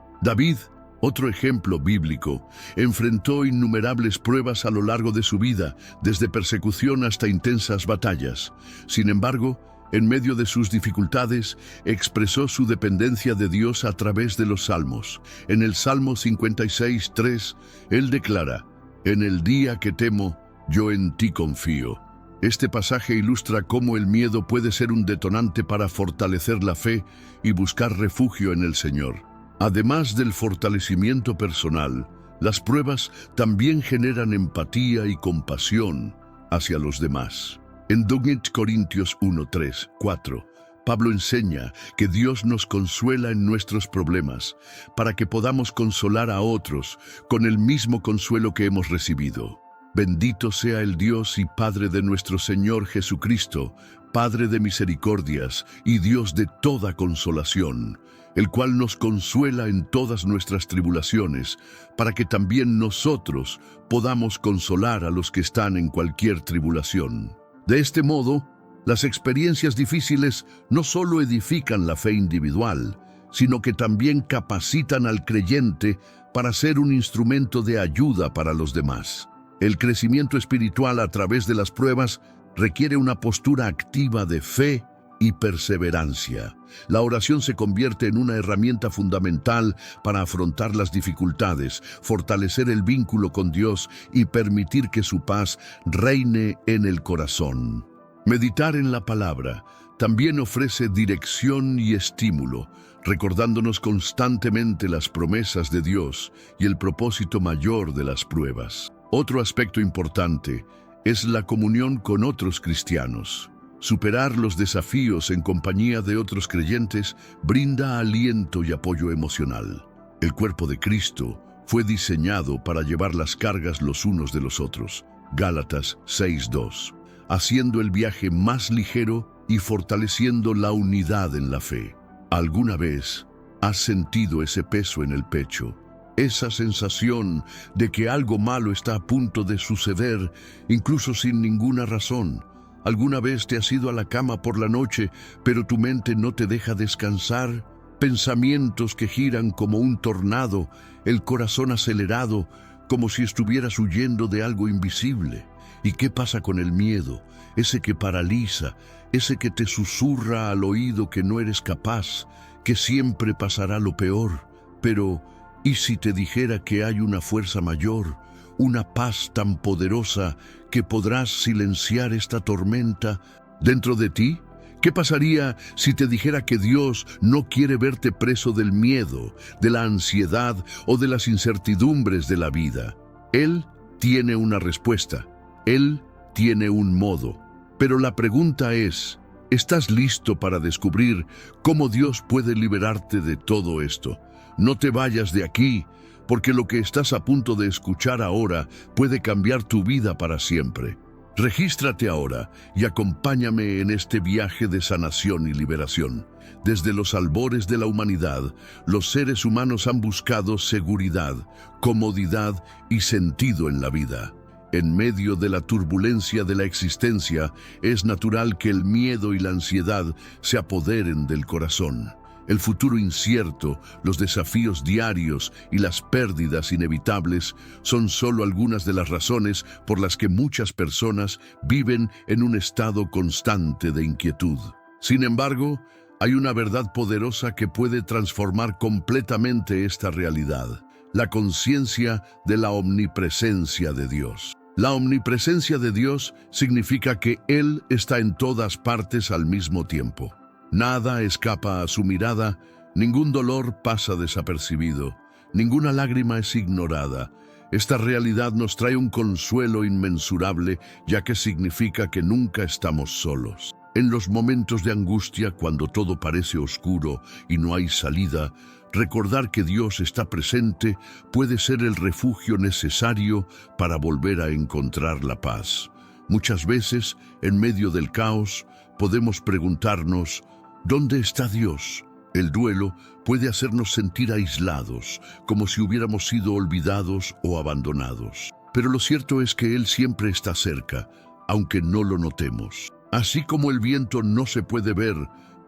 David, otro ejemplo bíblico, enfrentó innumerables pruebas a lo largo de su vida, desde persecución hasta intensas batallas. Sin embargo, en medio de sus dificultades, expresó su dependencia de Dios a través de los salmos. En el Salmo 56:3, él declara: «En el día que temo, yo en ti confío». Este pasaje ilustra cómo el miedo puede ser un detonante para fortalecer la fe y buscar refugio en el Señor. Además del fortalecimiento personal, las pruebas también generan empatía y compasión hacia los demás. En 2 Corintios 1:3-4, Pablo enseña que Dios nos consuela en nuestros problemas para que podamos consolar a otros con el mismo consuelo que hemos recibido. Bendito sea el Dios y Padre de nuestro Señor Jesucristo, Padre de misericordias y Dios de toda consolación, el cual nos consuela en todas nuestras tribulaciones, para que también nosotros podamos consolar a los que están en cualquier tribulación. De este modo, las experiencias difíciles no solo edifican la fe individual, sino que también capacitan al creyente para ser un instrumento de ayuda para los demás. El crecimiento espiritual a través de las pruebas requiere una postura activa de fe y perseverancia. La oración se convierte en una herramienta fundamental para afrontar las dificultades, fortalecer el vínculo con Dios y permitir que su paz reine en el corazón. Meditar en la palabra también ofrece dirección y estímulo, recordándonos constantemente las promesas de Dios y el propósito mayor de las pruebas. Otro aspecto importante es la comunión con otros cristianos. Superar los desafíos en compañía de otros creyentes brinda aliento y apoyo emocional. El cuerpo de Cristo fue diseñado para llevar las cargas los unos de los otros. Gálatas 6:2. Haciendo el viaje más ligero y fortaleciendo la unidad en la fe. ¿Alguna vez has sentido ese peso en el pecho? Esa sensación de que algo malo está a punto de suceder, incluso sin ninguna razón. ¿Alguna vez te has ido a la cama por la noche, pero tu mente no te deja descansar? Pensamientos que giran como un tornado, el corazón acelerado, como si estuvieras huyendo de algo invisible. ¿Y qué pasa con el miedo? Ese que paraliza, ese que te susurra al oído que no eres capaz, que siempre pasará lo peor. Pero, ¿y si te dijera que hay una fuerza mayor, una paz tan poderosa que podrás silenciar esta tormenta dentro de ti? ¿Qué pasaría si te dijera que Dios no quiere verte preso del miedo, de la ansiedad o de las incertidumbres de la vida? Él tiene una respuesta. Él tiene un modo. Pero la pregunta es, ¿estás listo para descubrir cómo Dios puede liberarte de todo esto? No te vayas de aquí, porque lo que estás a punto de escuchar ahora puede cambiar tu vida para siempre. Regístrate ahora y acompáñame en este viaje de sanación y liberación. Desde los albores de la humanidad, los seres humanos han buscado seguridad, comodidad y sentido en la vida. En medio de la turbulencia de la existencia, es natural que el miedo y la ansiedad se apoderen del corazón. El futuro incierto, los desafíos diarios y las pérdidas inevitables son solo algunas de las razones por las que muchas personas viven en un estado constante de inquietud. Sin embargo, hay una verdad poderosa que puede transformar completamente esta realidad: la conciencia de la omnipresencia de Dios. La omnipresencia de Dios significa que Él está en todas partes al mismo tiempo. Nada escapa a su mirada, ningún dolor pasa desapercibido, ninguna lágrima es ignorada. Esta realidad nos trae un consuelo inmensurable, ya que significa que nunca estamos solos. En los momentos de angustia, cuando todo parece oscuro y no hay salida, recordar que Dios está presente puede ser el refugio necesario para volver a encontrar la paz. Muchas veces, en medio del caos, podemos preguntarnos: ¿dónde está Dios? El duelo puede hacernos sentir aislados, como si hubiéramos sido olvidados o abandonados. Pero lo cierto es que Él siempre está cerca, aunque no lo notemos. Así como el viento no se puede ver,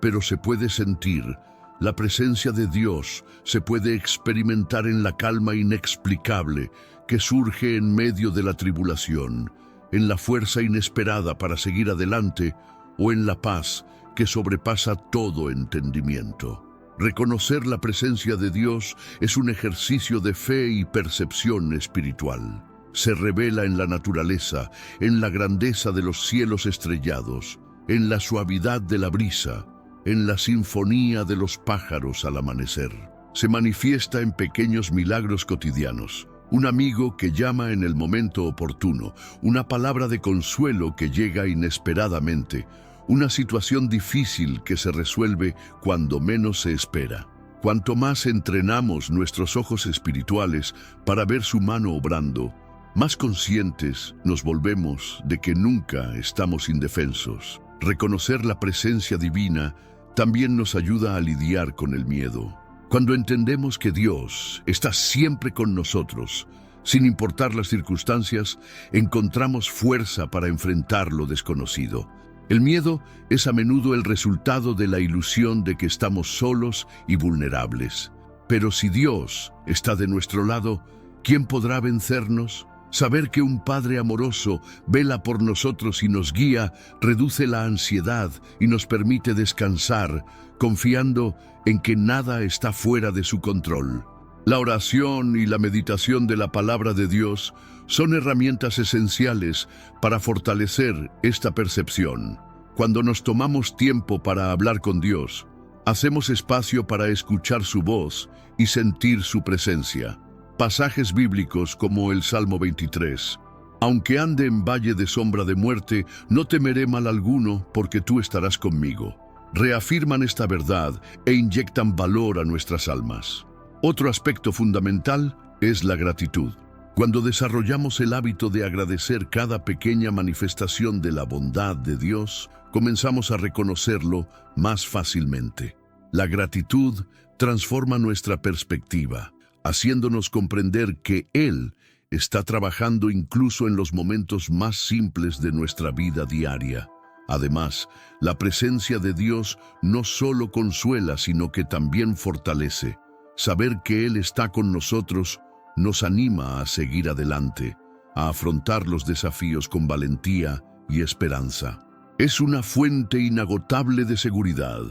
pero se puede sentir, la presencia de Dios se puede experimentar en la calma inexplicable que surge en medio de la tribulación, en la fuerza inesperada para seguir adelante o en la paz que sobrepasa todo entendimiento. Reconocer la presencia de Dios es un ejercicio de fe y percepción espiritual. Se revela en la naturaleza, en la grandeza de los cielos estrellados, en la suavidad de la brisa, en la sinfonía de los pájaros al amanecer. Se manifiesta en pequeños milagros cotidianos: un amigo que llama en el momento oportuno, una palabra de consuelo que llega inesperadamente, una situación difícil que se resuelve cuando menos se espera. Cuanto más entrenamos nuestros ojos espirituales para ver su mano obrando, más conscientes nos volvemos de que nunca estamos indefensos. Reconocer la presencia divina también nos ayuda a lidiar con el miedo. Cuando entendemos que Dios está siempre con nosotros, sin importar las circunstancias, encontramos fuerza para enfrentar lo desconocido. El miedo es a menudo el resultado de la ilusión de que estamos solos y vulnerables. Pero si Dios está de nuestro lado, ¿quién podrá vencernos? Saber que un Padre amoroso vela por nosotros y nos guía reduce la ansiedad y nos permite descansar, confiando en que nada está fuera de su control. La oración y la meditación de la palabra de Dios son herramientas esenciales para fortalecer esta percepción. Cuando nos tomamos tiempo para hablar con Dios, hacemos espacio para escuchar su voz y sentir su presencia. Pasajes bíblicos como el Salmo 23. Aunque ande en valle de sombra de muerte, no temeré mal alguno, porque tú estarás conmigo. Reafirman esta verdad e inyectan valor a nuestras almas. Otro aspecto fundamental es la gratitud. Cuando desarrollamos el hábito de agradecer cada pequeña manifestación de la bondad de Dios, comenzamos a reconocerlo más fácilmente. La gratitud transforma nuestra perspectiva, haciéndonos comprender que Él está trabajando incluso en los momentos más simples de nuestra vida diaria. Además, la presencia de Dios no solo consuela, sino que también fortalece. Saber que Él está con nosotros nos anima a seguir adelante, a afrontar los desafíos con valentía y esperanza. Es una fuente inagotable de seguridad,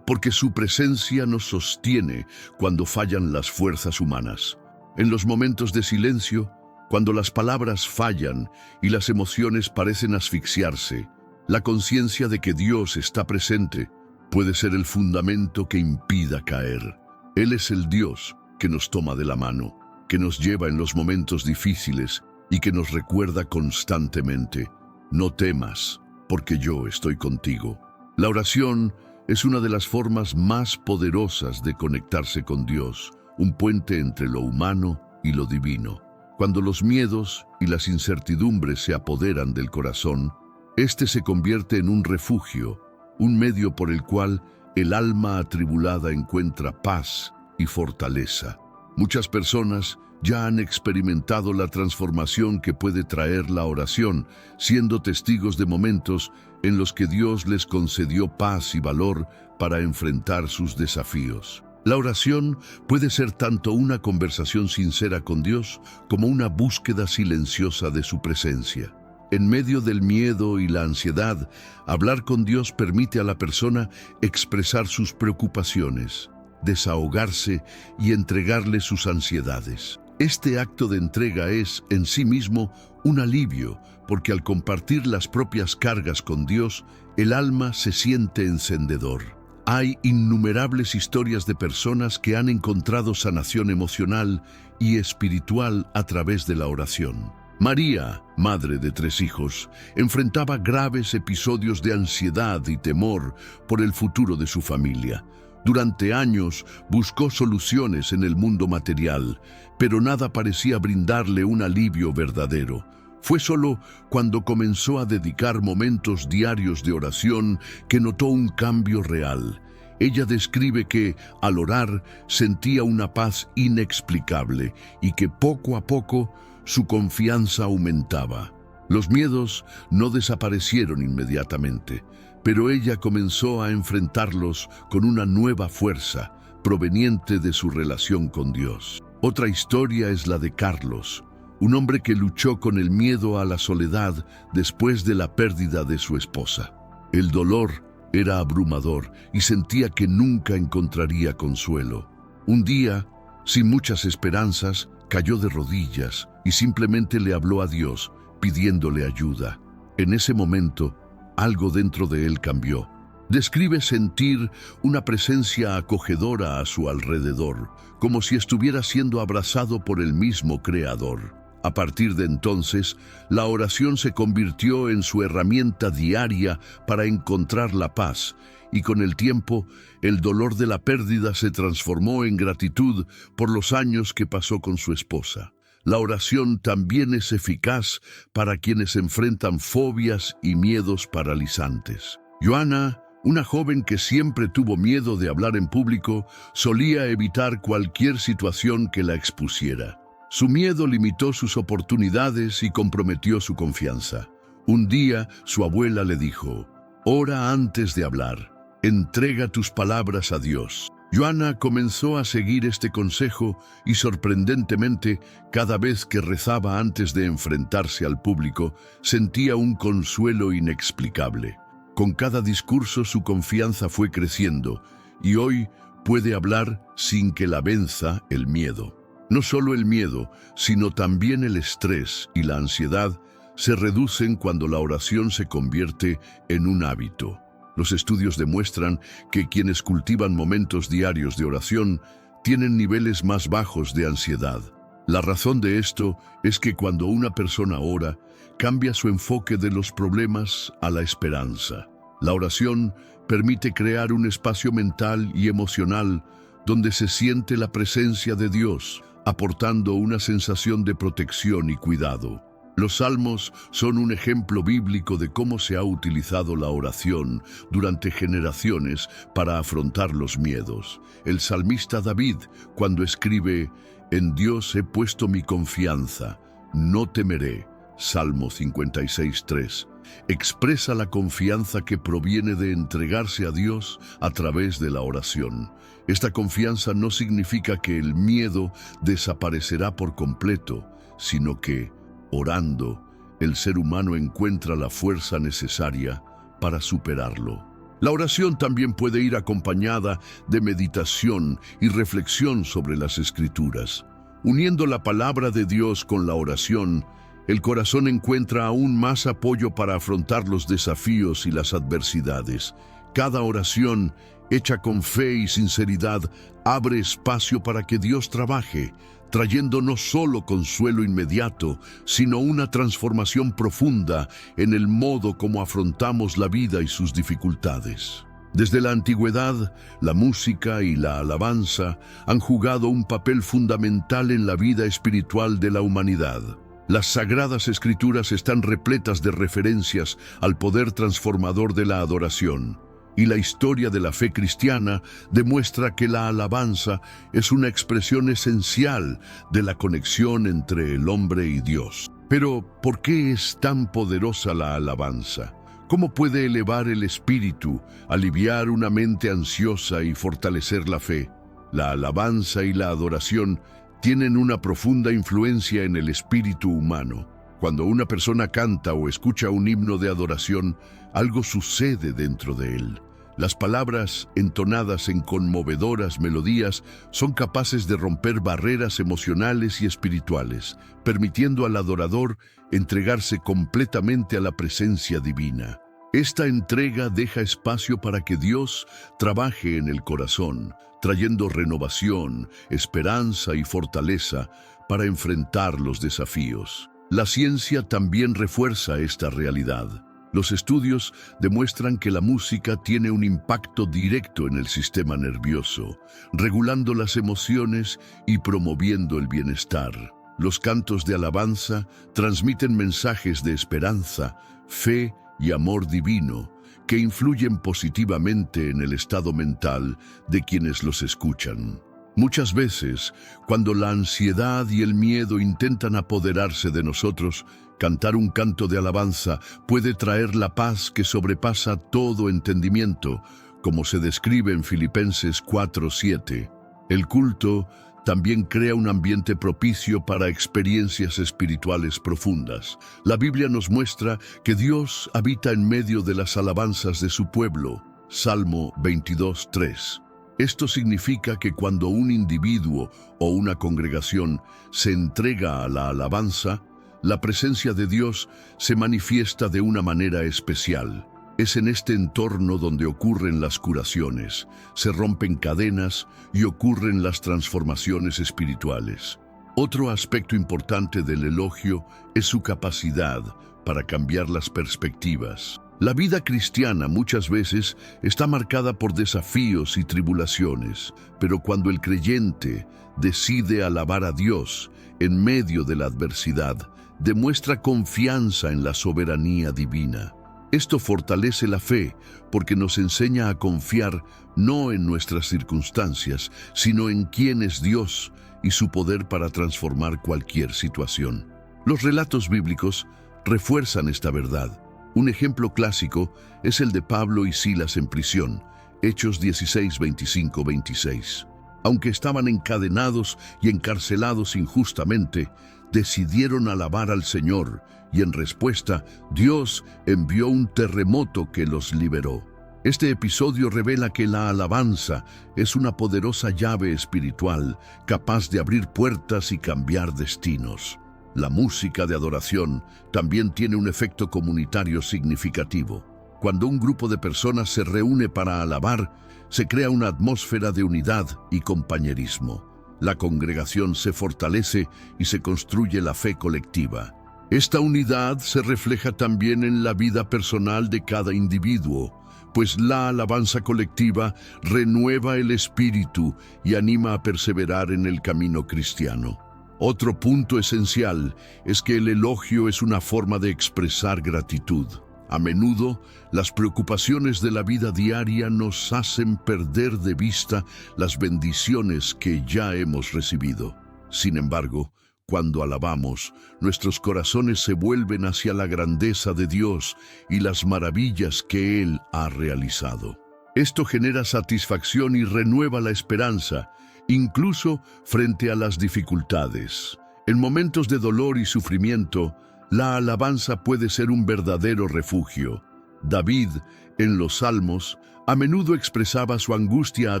porque su presencia nos sostiene cuando fallan las fuerzas humanas. En los momentos de silencio, cuando las palabras fallan y las emociones parecen asfixiarse, la conciencia de que Dios está presente puede ser el fundamento que impida caer. Él es el Dios que nos toma de la mano, que nos lleva en los momentos difíciles y que nos recuerda constantemente: no temas, porque yo estoy contigo. La oración es una de las formas más poderosas de conectarse con Dios, un puente entre lo humano y lo divino. Cuando los miedos y las incertidumbres se apoderan del corazón, éste se convierte en un refugio, un medio por el cual el alma atribulada encuentra paz y fortaleza. Muchas personas ya han experimentado la transformación que puede traer la oración, siendo testigos de momentos en los que Dios les concedió paz y valor para enfrentar sus desafíos. La oración puede ser tanto una conversación sincera con Dios como una búsqueda silenciosa de su presencia. En medio del miedo y la ansiedad, hablar con Dios permite a la persona expresar sus preocupaciones, desahogarse y entregarle sus ansiedades. Este acto de entrega es, en sí mismo, un alivio, porque al compartir las propias cargas con Dios, el alma se siente encendedor. Hay innumerables historias de personas que han encontrado sanación emocional y espiritual a través de la oración. María, madre de 3 hijos, enfrentaba graves episodios de ansiedad y temor por el futuro de su familia. Durante años buscó soluciones en el mundo material, pero nada parecía brindarle un alivio verdadero. Fue solo cuando comenzó a dedicar momentos diarios de oración que notó un cambio real. Ella describe que, al orar, sentía una paz inexplicable y que poco a poco su confianza aumentaba. Los miedos no desaparecieron inmediatamente, pero ella comenzó a enfrentarlos con una nueva fuerza proveniente de su relación con Dios. Otra historia es la de Carlos, un hombre que luchó con el miedo a la soledad después de la pérdida de su esposa. El dolor era abrumador y sentía que nunca encontraría consuelo. Un día, sin muchas esperanzas, cayó de rodillas y simplemente le habló a Dios, pidiéndole ayuda. En ese momento, algo dentro de él cambió. Describe sentir una presencia acogedora a su alrededor, como si estuviera siendo abrazado por el mismo Creador. A partir de entonces, la oración se convirtió en su herramienta diaria para encontrar la paz, y con el tiempo, el dolor de la pérdida se transformó en gratitud por los años que pasó con su esposa. La oración también es eficaz para quienes enfrentan fobias y miedos paralizantes. Joana, una joven que siempre tuvo miedo de hablar en público, solía evitar cualquier situación que la expusiera. Su miedo limitó sus oportunidades y comprometió su confianza. Un día, su abuela le dijo: «Ora antes de hablar, entrega tus palabras a Dios». Joana comenzó a seguir este consejo y, sorprendentemente, cada vez que rezaba antes de enfrentarse al público, sentía un consuelo inexplicable. Con cada discurso su confianza fue creciendo y hoy puede hablar sin que la venza el miedo. No solo el miedo, sino también el estrés y la ansiedad se reducen cuando la oración se convierte en un hábito. Los estudios demuestran que quienes cultivan momentos diarios de oración tienen niveles más bajos de ansiedad. La razón de esto es que cuando una persona ora, cambia su enfoque de los problemas a la esperanza. La oración permite crear un espacio mental y emocional donde se siente la presencia de Dios, aportando una sensación de protección y cuidado. Los salmos son un ejemplo bíblico de cómo se ha utilizado la oración durante generaciones para afrontar los miedos. El salmista David, cuando escribe: «En Dios he puesto mi confianza, no temeré», Salmo 56:3, expresa la confianza que proviene de entregarse a Dios a través de la oración. Esta confianza no significa que el miedo desaparecerá por completo, sino que, orando, el ser humano encuentra la fuerza necesaria para superarlo. La oración también puede ir acompañada de meditación y reflexión sobre las Escrituras. Uniendo la palabra de Dios con la oración, el corazón encuentra aún más apoyo para afrontar los desafíos y las adversidades. Cada oración, hecha con fe y sinceridad, abre espacio para que Dios trabaje, trayendo no solo consuelo inmediato, sino una transformación profunda en el modo como afrontamos la vida y sus dificultades. Desde la antigüedad, la música y la alabanza han jugado un papel fundamental en la vida espiritual de la humanidad. Las Sagradas Escrituras están repletas de referencias al poder transformador de la adoración, y la historia de la fe cristiana demuestra que la alabanza es una expresión esencial de la conexión entre el hombre y Dios. Pero, ¿por qué es tan poderosa la alabanza? ¿Cómo puede elevar el espíritu, aliviar una mente ansiosa y fortalecer la fe? La alabanza y la adoración tienen una profunda influencia en el espíritu humano. Cuando una persona canta o escucha un himno de adoración, algo sucede dentro de él. Las palabras, entonadas en conmovedoras melodías, son capaces de romper barreras emocionales y espirituales, permitiendo al adorador entregarse completamente a la presencia divina. Esta entrega deja espacio para que Dios trabaje en el corazón, trayendo renovación, esperanza y fortaleza para enfrentar los desafíos. La ciencia también refuerza esta realidad. Los estudios demuestran que la música tiene un impacto directo en el sistema nervioso, regulando las emociones y promoviendo el bienestar. Los cantos de alabanza transmiten mensajes de esperanza, fe y amor divino que influyen positivamente en el estado mental de quienes los escuchan. Muchas veces, cuando la ansiedad y el miedo intentan apoderarse de nosotros, cantar un canto de alabanza puede traer la paz que sobrepasa todo entendimiento, como se describe en Filipenses 4:7. El culto también crea un ambiente propicio para experiencias espirituales profundas. La Biblia nos muestra que Dios habita en medio de las alabanzas de su pueblo. Salmo 22:3. Esto significa que cuando un individuo o una congregación se entrega a la alabanza, la presencia de Dios se manifiesta de una manera especial. Es en este entorno donde ocurren las curaciones, se rompen cadenas y ocurren las transformaciones espirituales. Otro aspecto importante del elogio es su capacidad para cambiar las perspectivas. La vida cristiana muchas veces está marcada por desafíos y tribulaciones, pero cuando el creyente decide alabar a Dios en medio de la adversidad, demuestra confianza en la soberanía divina. Esto fortalece la fe porque nos enseña a confiar no en nuestras circunstancias, sino en quién es Dios y su poder para transformar cualquier situación. Los relatos bíblicos refuerzan esta verdad. Un ejemplo clásico es el de Pablo y Silas en prisión, Hechos 16, 25, 26. Aunque estaban encadenados y encarcelados injustamente, decidieron alabar al Señor y en respuesta, Dios envió un terremoto que los liberó. Este episodio revela que la alabanza es una poderosa llave espiritual capaz de abrir puertas y cambiar destinos. La música de adoración también tiene un efecto comunitario significativo. Cuando un grupo de personas se reúne para alabar, se crea una atmósfera de unidad y compañerismo. La congregación se fortalece y se construye la fe colectiva. Esta unidad se refleja también en la vida personal de cada individuo, pues la alabanza colectiva renueva el espíritu y anima a perseverar en el camino cristiano. Otro punto esencial es que el elogio es una forma de expresar gratitud. A menudo, las preocupaciones de la vida diaria nos hacen perder de vista las bendiciones que ya hemos recibido. Sin embargo, cuando alabamos, nuestros corazones se vuelven hacia la grandeza de Dios y las maravillas que Él ha realizado. Esto genera satisfacción y renueva la esperanza, incluso frente a las dificultades. En momentos de dolor y sufrimiento, la alabanza puede ser un verdadero refugio. David, en los Salmos, a menudo expresaba su angustia a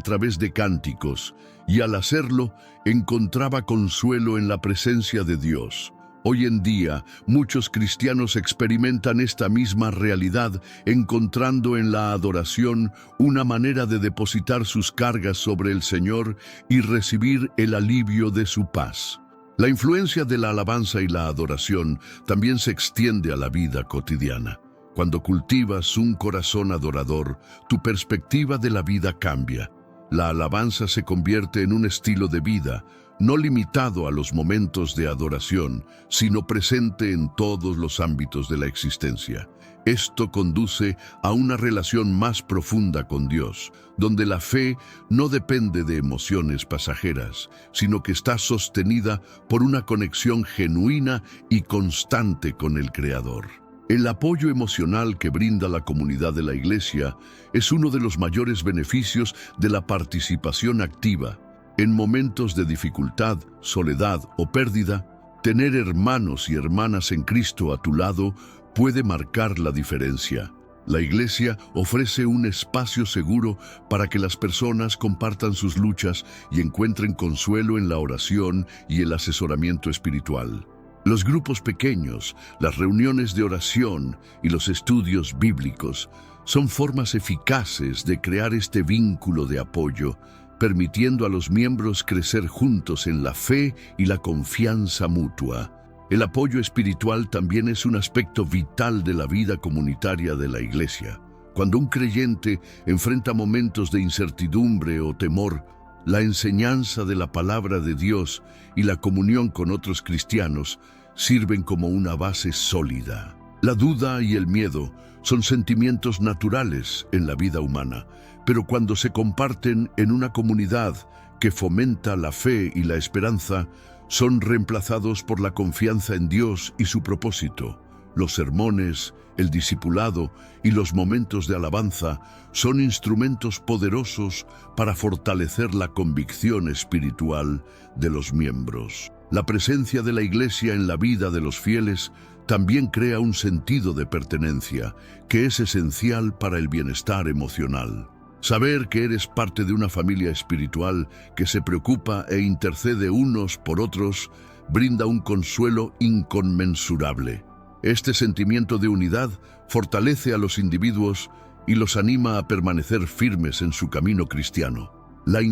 través de cánticos, y al hacerlo, encontraba consuelo en la presencia de Dios. Hoy en día, muchos cristianos experimentan esta misma realidad, encontrando en la adoración una manera de depositar sus cargas sobre el Señor y recibir el alivio de su paz. La influencia de la alabanza y la adoración también se extiende a la vida cotidiana. Cuando cultivas un corazón adorador, tu perspectiva de la vida cambia. La alabanza se convierte en un estilo de vida, no limitado a los momentos de adoración, sino presente en todos los ámbitos de la existencia. Esto conduce a una relación más profunda con Dios, donde la fe no depende de emociones pasajeras, sino que está sostenida por una conexión genuina y constante con el Creador. El apoyo emocional que brinda la comunidad de la Iglesia es uno de los mayores beneficios de la participación activa. En momentos de dificultad, soledad o pérdida, tener hermanos y hermanas en Cristo a tu lado puede marcar la diferencia. La Iglesia ofrece un espacio seguro para que las personas compartan sus luchas y encuentren consuelo en la oración y el asesoramiento espiritual. Los grupos pequeños, las reuniones de oración y los estudios bíblicos son formas eficaces de crear este vínculo de apoyo, permitiendo a los miembros crecer juntos en la fe y la confianza mutua. El apoyo espiritual también es un aspecto vital de la vida comunitaria de la Iglesia. Cuando un creyente enfrenta momentos de incertidumbre o temor, la enseñanza de la palabra de Dios y la comunión con otros cristianos sirven como una base sólida. La duda y el miedo son sentimientos naturales en la vida humana, pero cuando se comparten en una comunidad que fomenta la fe y la esperanza, son reemplazados por la confianza en Dios y su propósito. Los sermones, el discipulado y los momentos de alabanza son instrumentos poderosos para fortalecer la convicción espiritual de los miembros. La presencia de la Iglesia en la vida de los fieles también crea un sentido de pertenencia que es esencial para el bienestar emocional. Saber que eres parte de una familia espiritual que se preocupa e intercede unos por otros brinda un consuelo inconmensurable. Este sentimiento de unidad fortalece a los individuos y los anima a permanecer firmes en su camino cristiano. La